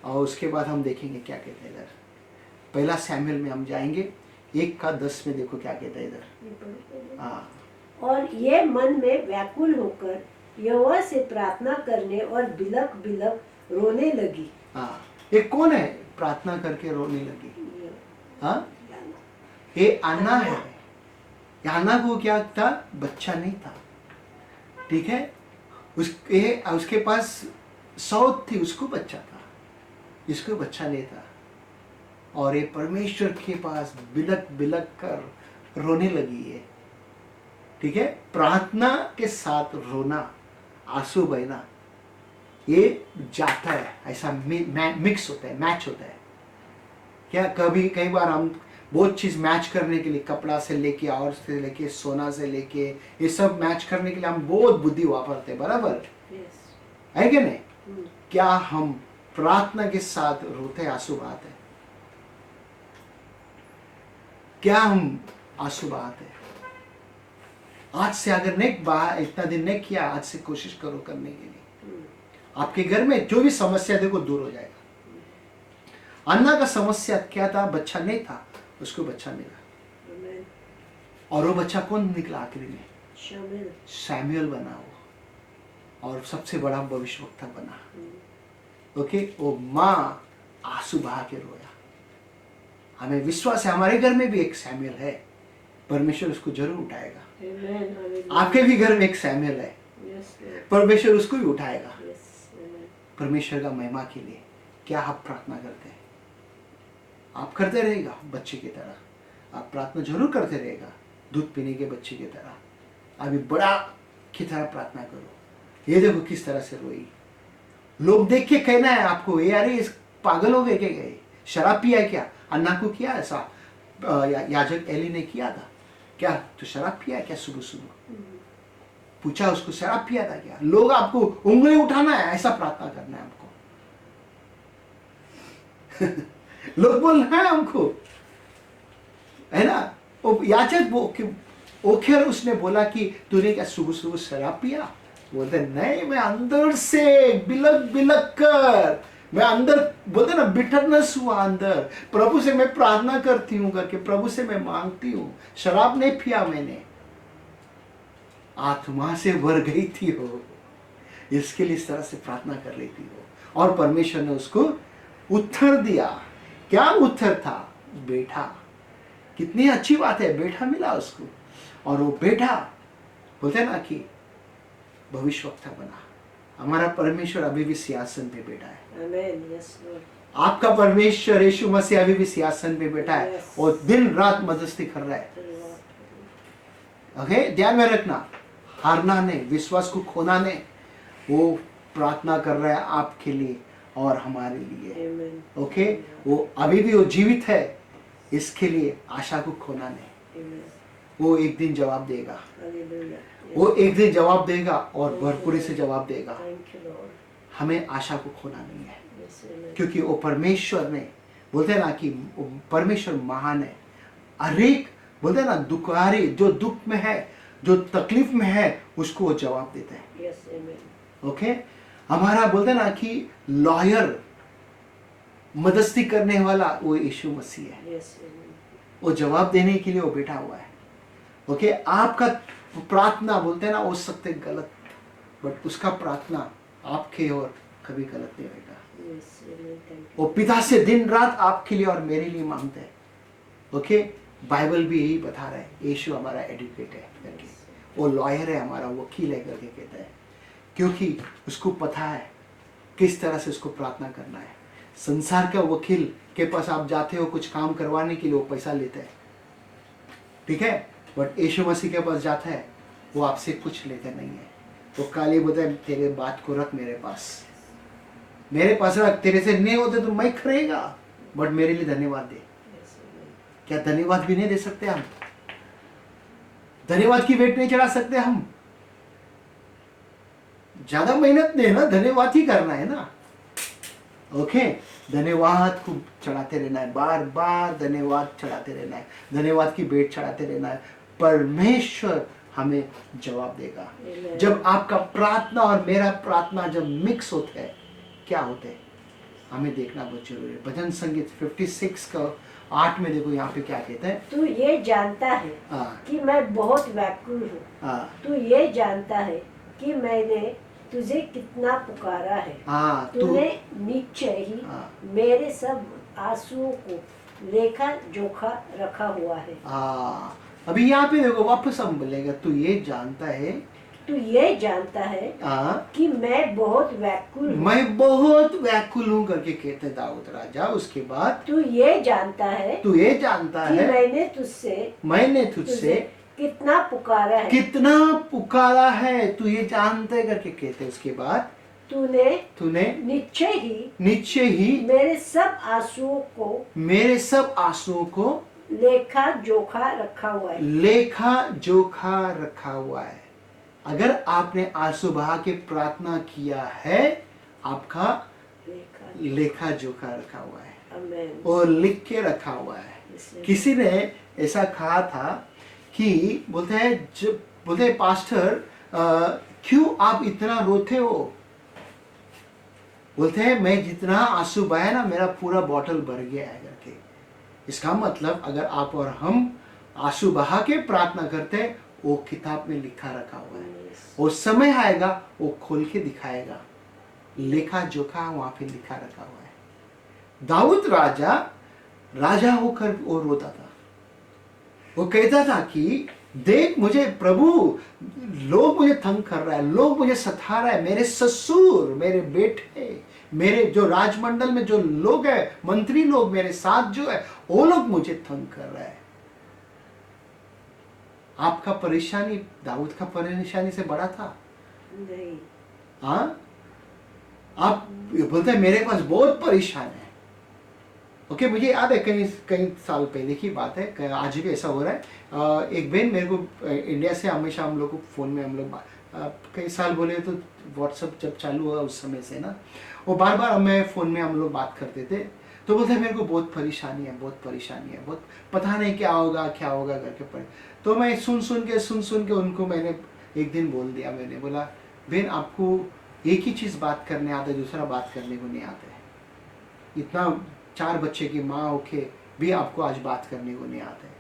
A: और उसके बाद हम देखेंगे क्या कहते हैं इधर। पहला सैमुएल में हम जाएंगे 1:10 में, देखो क्या कहता है इधर। हाँ,
B: और ये मन में व्याकुल होकर यहोवा से प्रार्थना करने और बिलक बिलक रोने लगी।
A: हाँ, ये कौन है प्रार्थना करके रोने लगी? हाँ, ये अन्ना है। अन्ना को क्या था? बच्चा नहीं था, ठीक है, उसके पास सौत थी, उसको बच्चा था, इसको बच्चा नहीं था। और ये परमेश्वर के पास बिलक बिलक कर रोने लगी है, ठीक है। प्रार्थना के साथ रोना, आंसू बहना, ये जाता है, ऐसा मिक्स होता है, मैच होता है। क्या कई बार हम बहुत चीज मैच करने के लिए, कपड़ा से लेके, और से लेके, सोना से लेके, ये सब मैच करने के लिए हम बहुत बुद्धि वापरते हैं, बराबर है कि नहीं? क्या हम प्रार्थना के साथ रोते आंसू बहाते? क्या हम आंसू बहाते? आज से अगर नहीं इतना दिन नहीं किया, आज से कोशिश करो करने के लिए। आपके घर में जो भी समस्या देखो दूर हो जाएगा। अन्ना का समस्या क्या था? बच्चा नहीं था, उसको बच्चा मिला। और वो बच्चा कौन निकला आखिरी में? सैमुएल बना वो, और सबसे बड़ा भविष्यवक्ता बना। ओके, वो माँ आंसू बहा के रोया। हमें विश्वास है हमारे घर में भी एक सैमुएल है, परमेश्वर उसको जरूर उठाएगा। आपके भी घर में एक सैमुएल है, परमेश्वर उसको भी उठाएगा। परमेश्वर का महिमा के लिए क्या आप प्रार्थना करते हैं? आप करते रहेगा बच्चे की तरह, आप प्रार्थना जरूर करते रहेगा, दूध पीने के बच्चे की तरह। अभी बड़ा की तरह प्रार्थना करो। ये देखो किस तरह से रोई, लोग देख के कहना है आपको, ये अरे इस पागल हो गए क्या? गए शराब पिया है क्या? अन्ना को किया ऐसा, याजक एली ने किया था क्या? तो शराब पिया है क्या? सुबह सुबह पूछा उसको, शराब पिया था क्या? लोग आपको उंगली उठाना है, ऐसा प्रार्थना करना है आपको। लोग बोल रहे हैं हमको, है ना? वो याजक ओखेर उसने बोला कि तूने क्या सुबह सुबह शराब पिया? बोलते नहीं, मैं अंदर से बिलक बिलक कर, मैं अंदर बोलते ना बिटरनेस हुआ अंदर, प्रभु से मैं प्रार्थना करती हूँ करके, प्रभु से मैं मांगती हूँ, शराब नहीं पिया मैंने, आत्मा से भर गई थी हो, इसके लिए इस तरह से प्रार्थना कर लेती हो। और परमेश्वर ने उसको उत्तर दिया। क्या उत्तर था? बेटा। कितनी अच्छी बात है, बेटा मिला उसको। और वो बेटा बोलते ना कि भविष्यवक्ता बना। हमारा परमेश्वर अभी भी सिंहासन पे बैठा है। आपका परमेश्वर यीशु मसीह अभी भी सिंहासन पे बैठा है और दिन रात मदस्ती कर रहा है। ओके, ध्यान में रखना, हारना नहीं, विश्वास को खोना नहीं। वो प्रार्थना कर रहा है आपके लिए और हमारे लिए। ओके, वो अभी भी वो जीवित है, इसके लिए आशा को खोना नहीं। वो एक दिन जवाब देगा, वो एक दिन जवाब देगा और भरपूरी से जवाब देगा। हमें आशा को खोना नहीं है, क्योंकि वो परमेश्वर ने, बोलते हैं ना कि परमेश्वर महान है। हर एक बोलते हैं ना दुखारी, जो दुख में है, जो तकलीफ में है, उसको वो जवाब देते हैं। ओके, हमारा बोलते हैं ना कि लॉयर, मदस्ती करने वाला वो यीशु मसीह है। वो जवाब देने के लिए वो बैठा हुआ है। ओके, आपका प्रार्थना बोलते हैं ना हो सकते गलत, बट उसका प्रार्थना आपके और कभी गलत नहीं होगा। वो पिता से दिन रात आपके लिए और मेरे लिए मांगते हैं। ओके, बाइबल भी यही बता रहा है, यीशु हमारा एडवोकेट है करके, वो लॉयर है, हमारा वकील है करके कहता है, क्योंकि उसको पता है किस तरह से उसको प्रार्थना करना है। संसार का वकील के पास आप जाते हो कुछ काम करवाने के लिए, वो पैसा लेता है, ठीक है, बट यीशु मसीह के पास जाता है, वो आपसे कुछ लेता नहीं है। वो काली बोलता है तेरे बात को रख मेरे पास रख, तेरे से नहीं होते तो मैं करेगा, बट मेरे लिए धन्यवाद दे। क्या धन्यवाद भी नहीं दे सकते हम? धन्यवाद की वेट नहीं चढ़ा सकते हम? ज्यादा मेहनत नहीं है ना, धन्यवाद ही करना है ना। ओके, धन्यवाद को चढ़ाते रहना है, बार बार धन्यवाद चढ़ाते रहना है, धन्यवाद की भेंट चढ़ाते रहना है। परमेश्वर हमें जवाब देगा। जब आपका प्रार्थना और मेरा प्रार्थना जब मिक्स होते हैं, क्या होते हैं हमें देखना बहुत जरूरी है। भजन संगीत 56 का 8 में देखो यहाँ पे क्या कहते हैं,
B: तू ये जानता है कि मैं बहुत व्याकुल हूँ, तू ये जानता है कि मैंने तुझे कितना पुकारा है, तूने निश्चय ही मेरे सब आंसुओं को लेखा जोखा रखा हुआ है।
A: अभी यहाँ पे देखो वापस हम बोलेगा, तू ये जानता है
B: कि मैं बहुत व्याकुल हूँ,
A: मैं बहुत व्याकुल हूँ करके कहते दाऊद राजा। उसके बाद
B: तू ये जानता है
A: कि मैंने तुझसे
B: कितना
A: पुकारा है, तू ये जानता है करके कहते। उसके बाद तूने निश्चय ही मेरे सब आंसुओं को
B: लेखा जोखा रखा हुआ है।
A: अगर आपने आंसू बहा के प्रार्थना किया है, आपका लेखा जोखा रखा हुआ है और लिख के रखा हुआ है। किसी ने ऐसा कहा था कि बोलते हैं पास्टर क्यों आप इतना रोते हो? बोलते हैं मैं जितना आंसू बहाया ना, मेरा पूरा बॉटल भर गया है करके। इसका मतलब अगर आप और हम आंसू बहा के प्रार्थना करते हैं, वो किताब में लिखा रखा हुआ है, वो समय आएगा वो खोल के दिखाएगा, लेखा जोखा वहां पे लिखा रखा हुआ है। दाऊद राजा होकर वो रोता था, वो कहता था कि देख मुझे प्रभु, लोग मुझे तंग कर रहा है, लोग मुझे सता रहा है, मेरे ससुर, मेरे बेटे, मेरे जो राजमंडल में जो लोग है, मंत्री लोग मेरे साथ जो है, वो लोग मुझे तंग कर रहा है। आपका परेशानी दाऊद का परेशानी से बड़ा था?
B: नहीं।
A: आप बोलते हैं मेरे पास बहुत परेशान है। ओके, मुझे याद है कई साल पहले की बात है, आज भी ऐसा हो रहा है। एक बहन मेरे को इंडिया से, हमेशा हम लोग को फोन में हम लोग कई साल बोले तो व्हाट्सएप जब चालू हुआ उस समय से ना, वो बार बार हमें फोन में हम लोग बात करते थे, तो बोलते मेरे को बहुत परेशानी है, बहुत पता नहीं क्या होगा करके पड़े। तो मैं सुन के उनको मैंने एक दिन बोल दिया, मैंने बोला बहन आपको एक ही चीज़ बात करने आता है, दूसरा बात करने को नहीं आता है। इतना 4 बच्चे की माँ होके भी आपको आज बात करने को नहीं आता है।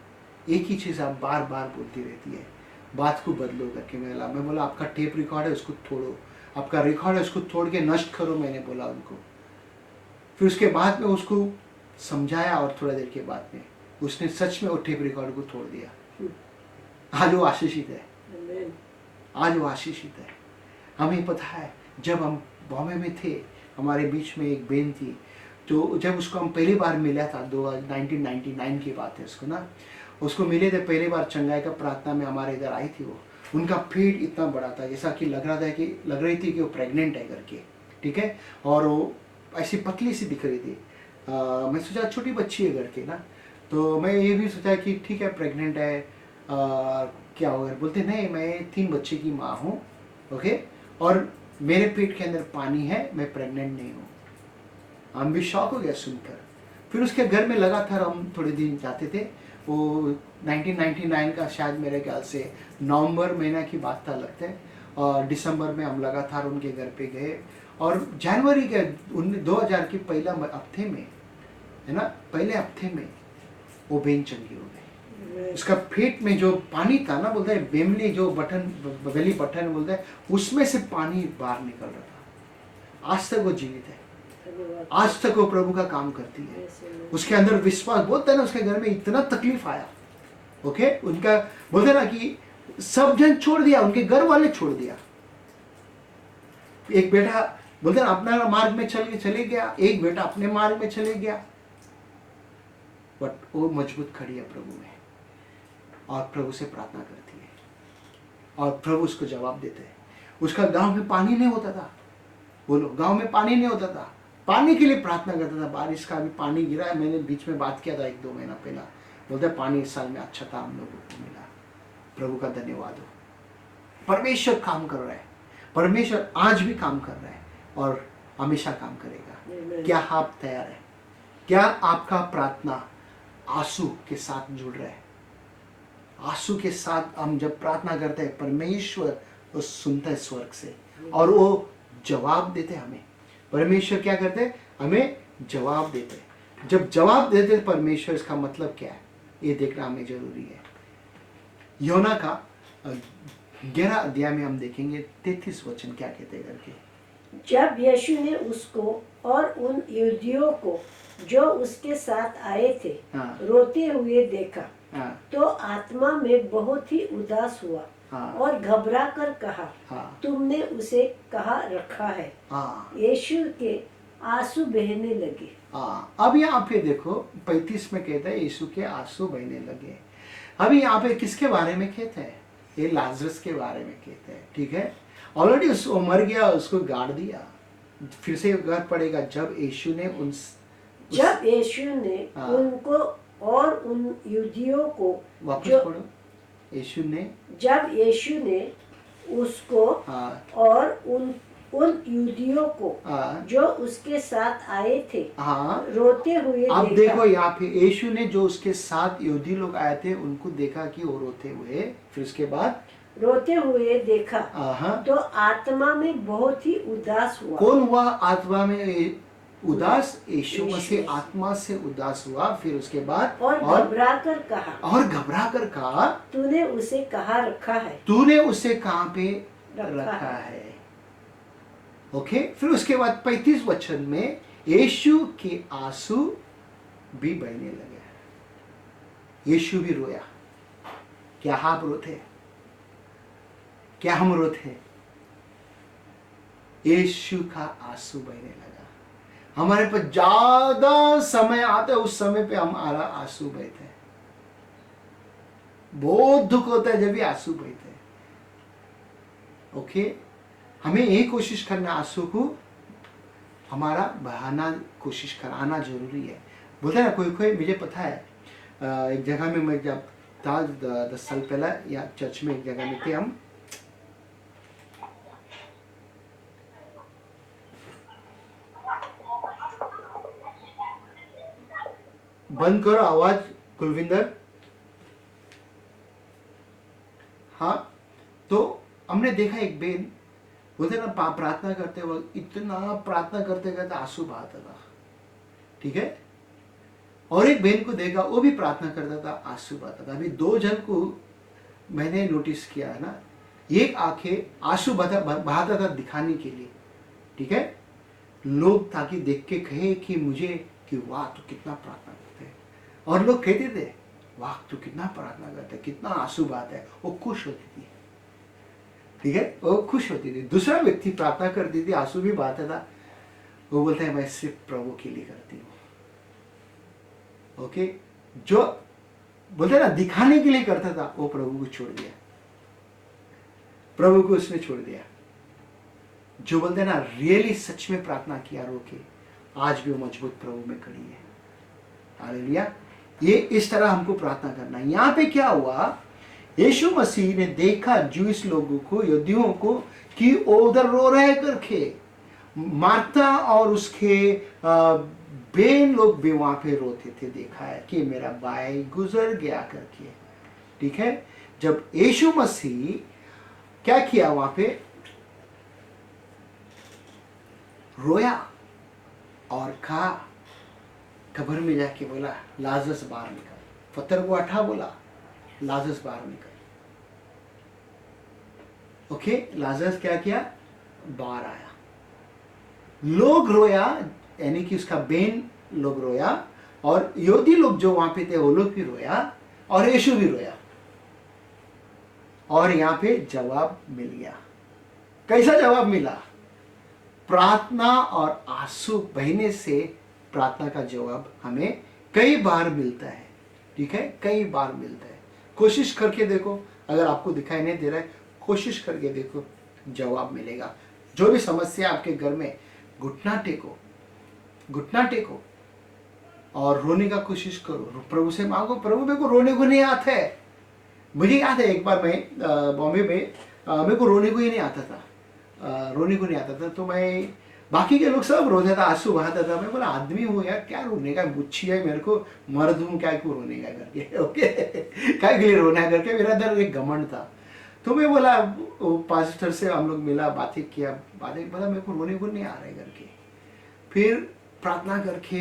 A: एक ही चीज़ आप बार बार बोलती रहती है, बात को बदलो करके। मैं बोला आपका टेप रिकॉर्ड है उसको तोड़ो, आपका रिकॉर्ड है उसको तोड़ के नष्ट करो, मैंने बोला उनको। फिर उसके बाद में उसको समझाया और थोड़ा देर के बाद में उसने सच में वो टेप रिकॉर्ड को तोड़ दिया। आज वो आशीषित है, हमें पता है। जब हम बॉम्बे में थे, हमारे बीच में एक बहन थी, तो जब उसको हम पहली बार मिला था, 1999 की बात है उसको ना, उसको मिले थे पहली बार चंगाई का प्रार्थना में, हमारे इधर आई थी वो। उनका पेट इतना बड़ा था जैसा कि लग रही थी कि वो प्रेग्नेंट है करके, ठीक है, और वो ऐसी पतली सी दिख रही थी। मैं सोचा छोटी बच्ची है करके ना, तो मैं ये भी सोचा कि ठीक है प्रेग्नेंट है, क्या होगा। बोलते नहीं मैं 3 बच्चे की माँ हूँ, ओके, और मेरे पेट के अंदर पानी है, मैं प्रेग्नेंट नहीं हूँ। हम भी शॉक हो गया सुनकर। फिर उसके घर में लगातार हम थोड़े दिन जाते थे। वो 1999 का शायद मेरे ख्याल से नवंबर महीना की बात था लगता है, और दिसंबर में हम लगातार उनके घर पे गए। और जनवरी के 2000 के पहले हफ्ते में है ना, पहले हफ्ते में वो बेन चंगी हो गई। उसका पेट में जो पानी था ना, बोलते हैं बेमली जो बटन, बेली बटन बोलते हैं, उसमें से पानी बाहर निकल रहा था। आज तक वो जीवित है, आज तक वो प्रभु का काम करती है। उसके अंदर विश्वास, बोलते हैं ना, उसके घर में इतना तकलीफ आया, ओके, उनका बोलते ना कि सब जन छोड़ दिया, उनके घर वाले छोड़ दिया। एक बेटा बोलते ना अपना मार्ग में चले गया, एक बेटा अपने मार्ग में चले गया, बट वो मजबूत खड़ी है प्रभु में और प्रभु से प्रार्थना करती है और प्रभु उसको जवाब देते हैं। उसका गांव में पानी नहीं होता था, बोलो, गांव में पानी नहीं होता था, पानी के लिए प्रार्थना करता था। बारिश का भी पानी गिरा है, मैंने बीच में बात किया था 1-2 महीना पहला, बोलते पानी इस साल में अच्छा था हम लोगों को मिला। प्रभु का धन्यवाद हो। परमेश्वर काम कर रहा है, परमेश्वर आज भी काम कर रहा है और हमेशा काम करेगा। क्या आप तैयार है? क्या आपका प्रार्थना आंसू के साथ जुड़ रहा है? आंसू के साथ हम जब प्रार्थना करते हैं, परमेश्वर वो सुनता है स्वर्ग से और वो जवाब देते हैं हमें। परमेश्वर क्या करते हैं? हमें जवाब देते हैं। जब जवाब देते हैं परमेश्वर, इसका मतलब क्या है ये देखना हमें जरूरी है। योना का 11 अध्याय में हम देखेंगे 33 वचन क्या कहते हैं करके।
B: जब यीशु ने उसको और उन यहूदियों को जो उसके साथ आए थे रोते हुए देखा, तो आत्मा में बहुत ही उदास हुआ और घबरा कर कहा, तुमने उसे कहाँ रखा है? यीशु के आंसू बहने लगे।
A: अब यहाँ पे देखो 35 में कहता है यीशु के आंसू बहने लगे। अभी यहाँ पे किसके बारे में कहते हैं? ये लाजरस के बारे में कहते हैं, ठीक है। ऑलरेडी उसको मर गया, उसको गाड़ दिया, फिर से घर पड़ेगा। जब यीशु ने
B: उनको और उन यहूदियों को,
A: वापस पढ़ो,
B: जब यीशु ने उसको और उन यहूदियों को जो उसके साथ आए थे रोते हुए
A: अब
B: देखा।
A: देखो यहाँ पे यीशु ने जो उसके साथ यहूदी लोग आए थे उनको देखा कि वो रोते हुए, फिर उसके बाद
B: रोते हुए देखा तो आत्मा में बहुत ही उदास हुआ।
A: कौन हुआ आत्मा में उदास? यीशु मसीह आत्मा से उदास हुआ। फिर उसके बाद
B: और घबरा कर कहा, तूने उसे कहाँ रखा है?
A: तूने उसे कहाँ पे रखा है? ओके। फिर उसके बाद 35 वचन में यीशु के आंसू भी बहने लगे। यीशु भी रोया। क्या आप रोते? क्या हम रोते? यीशु का आंसू बहने लगा। हमारे पास ज्यादा समय आता है, उस समय पे हमारा आंसू बहते हैं। बहुत दुख होता है जब भी आंसू बहते हैं। ओके, हमें ये कोशिश करना, आंसू को हमारा बहाना कोशिश कराना जरूरी है। बोलते हैं ना, कोई मुझे पता है, एक जगह में मैं जब था 10 साल पहले, या चर्च में एक जगह में थे हम, बंद करो आवाज कुलविंदर। हाँ, तो हमने देखा एक बेन, बोलते ना प्रार्थना करते वक्त इतना प्रार्थना करते करते आंसू बहाता था, ठीक है। और एक बहन को देखा, वो भी प्रार्थना करता था, आंसू बहाता था। अभी 2 जन को मैंने नोटिस किया है ना, एक आंखें आंसू बहाता था दिखाने के लिए, ठीक है, लोग ताकि देख के कहे कि मुझे कि वाह तू कितना प्रार्थना करते है, और लोग कहते थे वाह तू कितना प्रार्थना करता है, कितना आंसू बहाता है। वो खुश होती थी, ठीक है, वो खुश होती थी। दूसरा व्यक्ति प्रार्थना करती थी, आंसू भी बहाता था, वो बोलता है मैं सिर्फ प्रभु के लिए करती हूँ। ओके, जो बोलते ना दिखाने के लिए करता था, वो प्रभु को छोड़ दिया, प्रभु को उसने छोड़ दिया। जो बोलते ना रियली सच में प्रार्थना किया रोके, आज भी वो मजबूत प्रभु में खड़ी है। हालेलुया। ये इस तरह हमको प्रार्थना करना है। यहाँ पे क्या हुआ, यीशु मसीह ने देखा जूस लोगों को, यहूदियों को, कि वो उधर रो रहे करके, मार्था और उसके बेन लोग भी वहां पे रोते थे। देखा है कि मेरा भाई गुजर गया करके, ठीक है। जब यीशु मसीह क्या किया, वहां पे रोया और कहा, कब्र में जाके बोला लाजरस बाहर निकल। पत्थर को हटा बोला, लाजरस बाहर निकल। ओके, लाजरस क्या किया, बाहर आया। लोग रोया, यानी कि उसका बेन लोग रोया, और यहूदी लोग जो वहां पे थे वो लोग भी रोया, और यीशु भी रोया। और यहां पे जवाब मिल गया। कैसा जवाब मिला? प्रार्थना और आंसू बहने से प्रार्थना का जवाब हमें कई बार मिलता है। ठीक है, कई बार मिलता है। कोशिश करके देखो, अगर आपको दिखाई नहीं दे रहा है, कोशिश करके देखो, जवाब मिलेगा। जो भी समस्या आपके घर में, घुटना टेको, घुटना टेको और रोने का कोशिश करो, प्रभु से मांगो, प्रभु मेरे को रोने को नहीं आता है। मुझे याद है एक बार मैं बॉम्बे में, मेरे को रोने को ही नहीं आता था, रोने को नहीं आता था। तो मैं, बाकी के लोग सब रोते था, आंसू बहाता था। मैं बोला आदमी हूँ यार, क्या रोने का, बुच्छी है मेरे को, मर्द हूँ, क्या क्यों रोने का करके। ओके, क्या के लिए रोना करके, मेरा अंदर एक घमंड था। तो मैं बोला, पास्टर से हम लोग मिला, बातें किया, बोला मेरे को रोने को नहीं आ रहा है करके। फिर प्रार्थना करके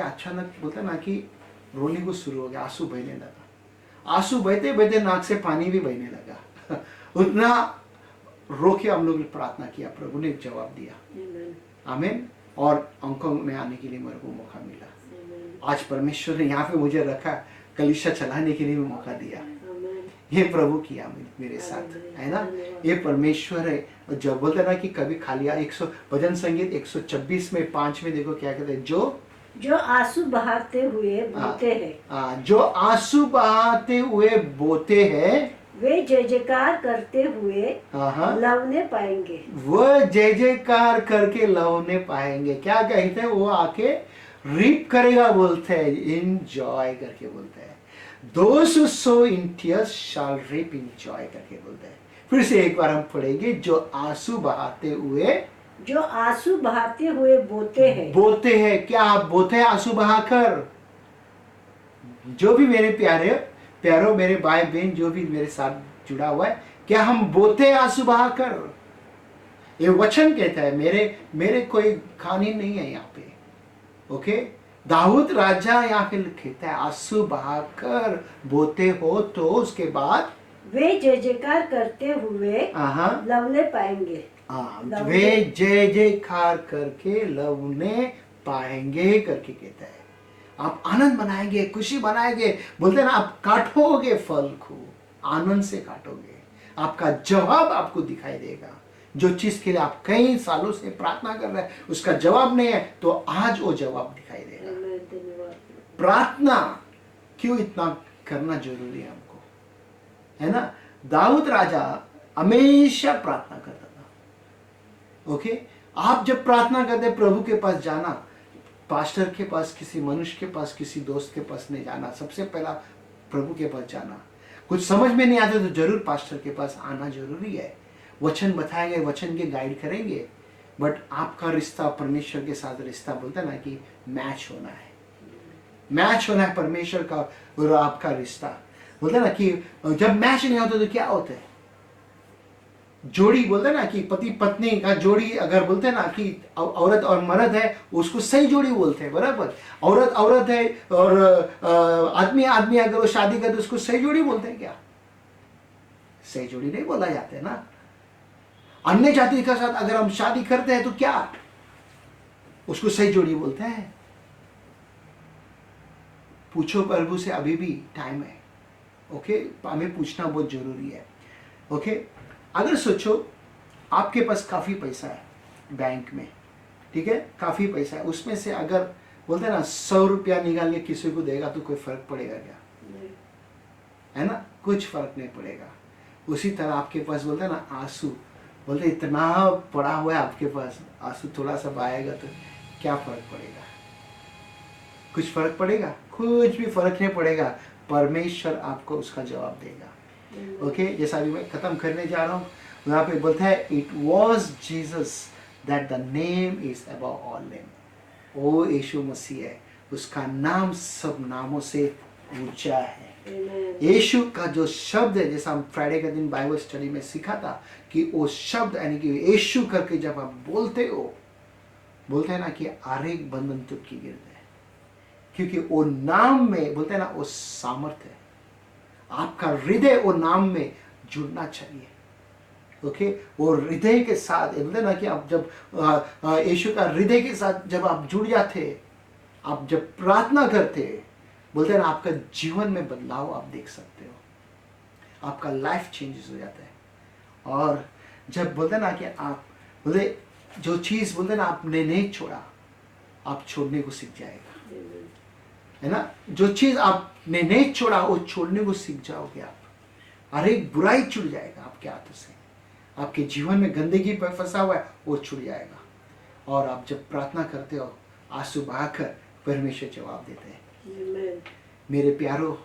A: अचानक बोलता ना कि रोने को शुरू हो गया, आंसू बहने लगा। आंसू बहते बहते नाक से पानी भी बहने लगा। उतना रो के हम लोग ने प्रार्थना किया, प्रभु ने जवाब दिया। आमीन। और अंकों में आने के लिए मेरे को मौका मिला। आज परमेश्वर ने यहाँ पे मुझे रखा, कलीसिया चलाने के लिए भी मौका दिया। ये प्रभु किया मेरे साथ, है ना। ये परमेश्वर है। जब बोलते ना कि कभी खाली, 100 भजन संगीत 126 में 5 में देखो क्या कहते हैं,
B: जो आंसू बहाते हुए बोते हैं,
A: जो आंसू बहाते हुए बोते हैं,
B: वे जय जयकार करते हुए लवने पाएंगे।
A: वो जय जयकार करके लवने पाएंगे। क्या कहते हैं, वो आके रीप करेगा बोलते हैं, इंजॉय करके बोलते हैं। Those who sow in tears shall reap in joy करके बोलते हैं। फिर से एक बार हम पढ़ेंगे, जो आंसू बहाते हुए बोते हैं। क्या आप बोते हैं आंसू बहाकर? जो भी मेरे प्यारो मेरे भाई बहन जो भी मेरे साथ जुड़ा हुआ है, क्या हम बोते हैं आंसू बहाकर? ये वचन कहता है, मेरे कोई कहानी नहीं है यहाँ पे। ओके, दाऊद राजा यहाँ पे कहता है, आंसू बहाकर बोते हो तो उसके बाद
B: वे जय जयकार करते हुए लवने पाएंगे।
A: वे जय जयकार करके लवने पाएंगे करके कहता है। आप आनंद मनाएंगे, खुशी मनाएंगे। बोलते हैं ना, आप काटोगे फल को, आनंद से काटोगे। आपका जवाब आपको दिखाई देगा। जो चीज के लिए आप कई सालों से प्रार्थना कर रहे हैं, उसका जवाब नहीं है, तो आज वो जवाब दिखाई देगा। प्रार्थना क्यों इतना करना जरूरी है हमको, है ना। दाऊद राजा हमेशा प्रार्थना करता था। ओके, आप जब प्रार्थना करते, प्रभु के पास जाना, पास्टर के पास, किसी मनुष्य के पास, किसी दोस्त के पास नहीं जाना, सबसे पहला प्रभु के पास जाना। कुछ समझ में नहीं आते तो जरूर पास्टर के पास आना जरूरी है। वचन बताएंगे, वचन के गाइड करेंगे, बट आपका रिश्ता परमेश्वर के साथ, रिश्ता बोलते हैं ना कि मैच होना है, मैच होना है परमेश्वर का और आपका रिश्ता। बोलते हैं ना कि जब मैच नहीं होता तो क्या होता है, जोड़ी बोलते हैं ना कि पति पत्नी का जोड़ी, अगर बोलते हैं ना कि औरत और मर्द है, उसको सही जोड़ी बोलते हैं, बराबर। औरत है और आदमी अगर वो शादी करते उसको सही जोड़ी बोलते हैं क्या? सही जोड़ी नहीं बोला जाता है ना। अन्य जाति के साथ अगर हम शादी करते हैं तो क्या उसको सही जोड़ी बोलते हैं? पूछो प्रभु से, अभी भी टाइम है। ओके, हमें पूछना बहुत जरूरी है। ओके, अगर सोचो आपके पास काफी पैसा है बैंक में, ठीक है, काफी पैसा है, उसमें से अगर बोलते हैं ना 100 रुपया निकाल के किसी को देगा तो कोई फर्क पड़ेगा क्या? है ना, कुछ फर्क नहीं पड़ेगा। उसी तरह आपके पास बोलते हैं ना आंसू, बोलते इतना पड़ा हुआ है आपके पास, आंसू थोड़ा सा आएगा तो क्या फर्क पड़ेगा? कुछ फर्क पड़ेगा? कुछ भी फर्क नहीं पड़ेगा। परमेश्वर आपको उसका जवाब देगा। ओके, जैसा अभी मैं खत्म करने जा रहा हूँ, वहाँ पे बोलता है, it was Jesus that the name is above all name. वो यीशु मसीह है, उसका नाम सब नामों से ऊंचा है। यीशु का जो शब्द है, जैसा हम फ्राइडे के दिन बाइबल स्टडी में सीखा था कि वो शब्द यानी कि यीशु करके जब आप बोलते हो, बोलते हैं ना कि हर एक बंधन तुटकी गिरता है। क्योंकि वो नाम में बोलते हैं ना वो सामर्थ्य है। आपका हृदय वो नाम में जुड़ना चाहिए। ओके, वो हृदय के साथ बोलते हैं ना कि आप जब यीशु का हृदय के साथ जब आप जुड़ जाते, आप जब प्रार्थना करते, बोलते हैं ना आपका जीवन में बदलाव आप देख सकते हो, आपका लाइफ चेंजेस हो जाता है। और जब बोलते हैं ना कि आप बोलते जो चीज़ बोलते हैं ना आपने नहीं छोड़ा, आप छोड़ने को सीख जाएगा, है ना। जो चीज़ आपने नहीं छोड़ा वो छोड़ने को सीख जाओगे आप। हर एक बुराई छूट जाएगा आपके हाथों से। आपके जीवन में गंदगी पर फंसा हुआ है वो छूट जाएगा। और आप जब प्रार्थना करते हो आंसू बहाकर परमेश्वर जवाब देते हैं। मेरे प्यारो,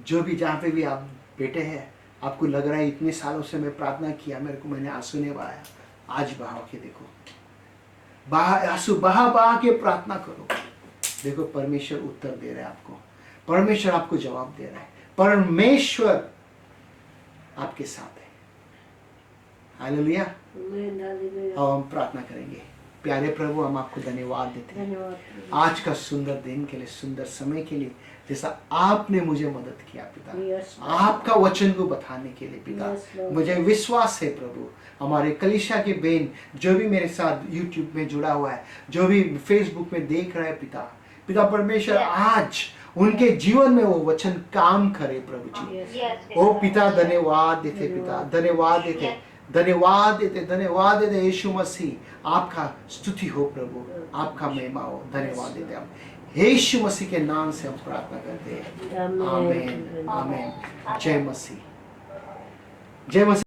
A: जो भी जहाँ पे भी आप बैठे हैं, आपको लग रहा है इतने सालों से मैं प्रार्थना किया, मेरे को मैंने आंसू नहीं बहाया, आज बहा के देखो, आंसू बहा के प्रार्थना करो, देखो परमेश्वर उत्तर दे रहा है आपको, परमेश्वर आपको जवाब दे रहा है, परमेश्वर आपके साथ है। हालेलुया। और हम प्रार्थना करेंगे। प्यारे प्रभु, हम आपको धन्यवाद देते हैं आज का सुंदर दिन के लिए, सुंदर समय के लिए, जैसा आपने मुझे मदद किया पिता, आपका वचन को बताने के लिए पिता। मुझे विश्वास है प्रभु, हमारे कलीसिया के बहन जो भी मेरे साथ YouTube में जुड़ा हुआ है, जो भी Facebook में देख रहा है पिता परमेश्वर आज उनके जीवन में वो वचन काम करे प्रभु जी। ओ पिता धन्यवाद देते पिता, धन्यवाद देते, धन्यवाद देते, धन्यवाद देते यीशु मसीह। आपका स्तुति हो प्रभु, आपका महिमा हो। धन्यवाद देते हम यीशु मसीह के नाम से हम प्रार्थना करते हैं। आमीन आमीन। जय मसीह, जय मसीह।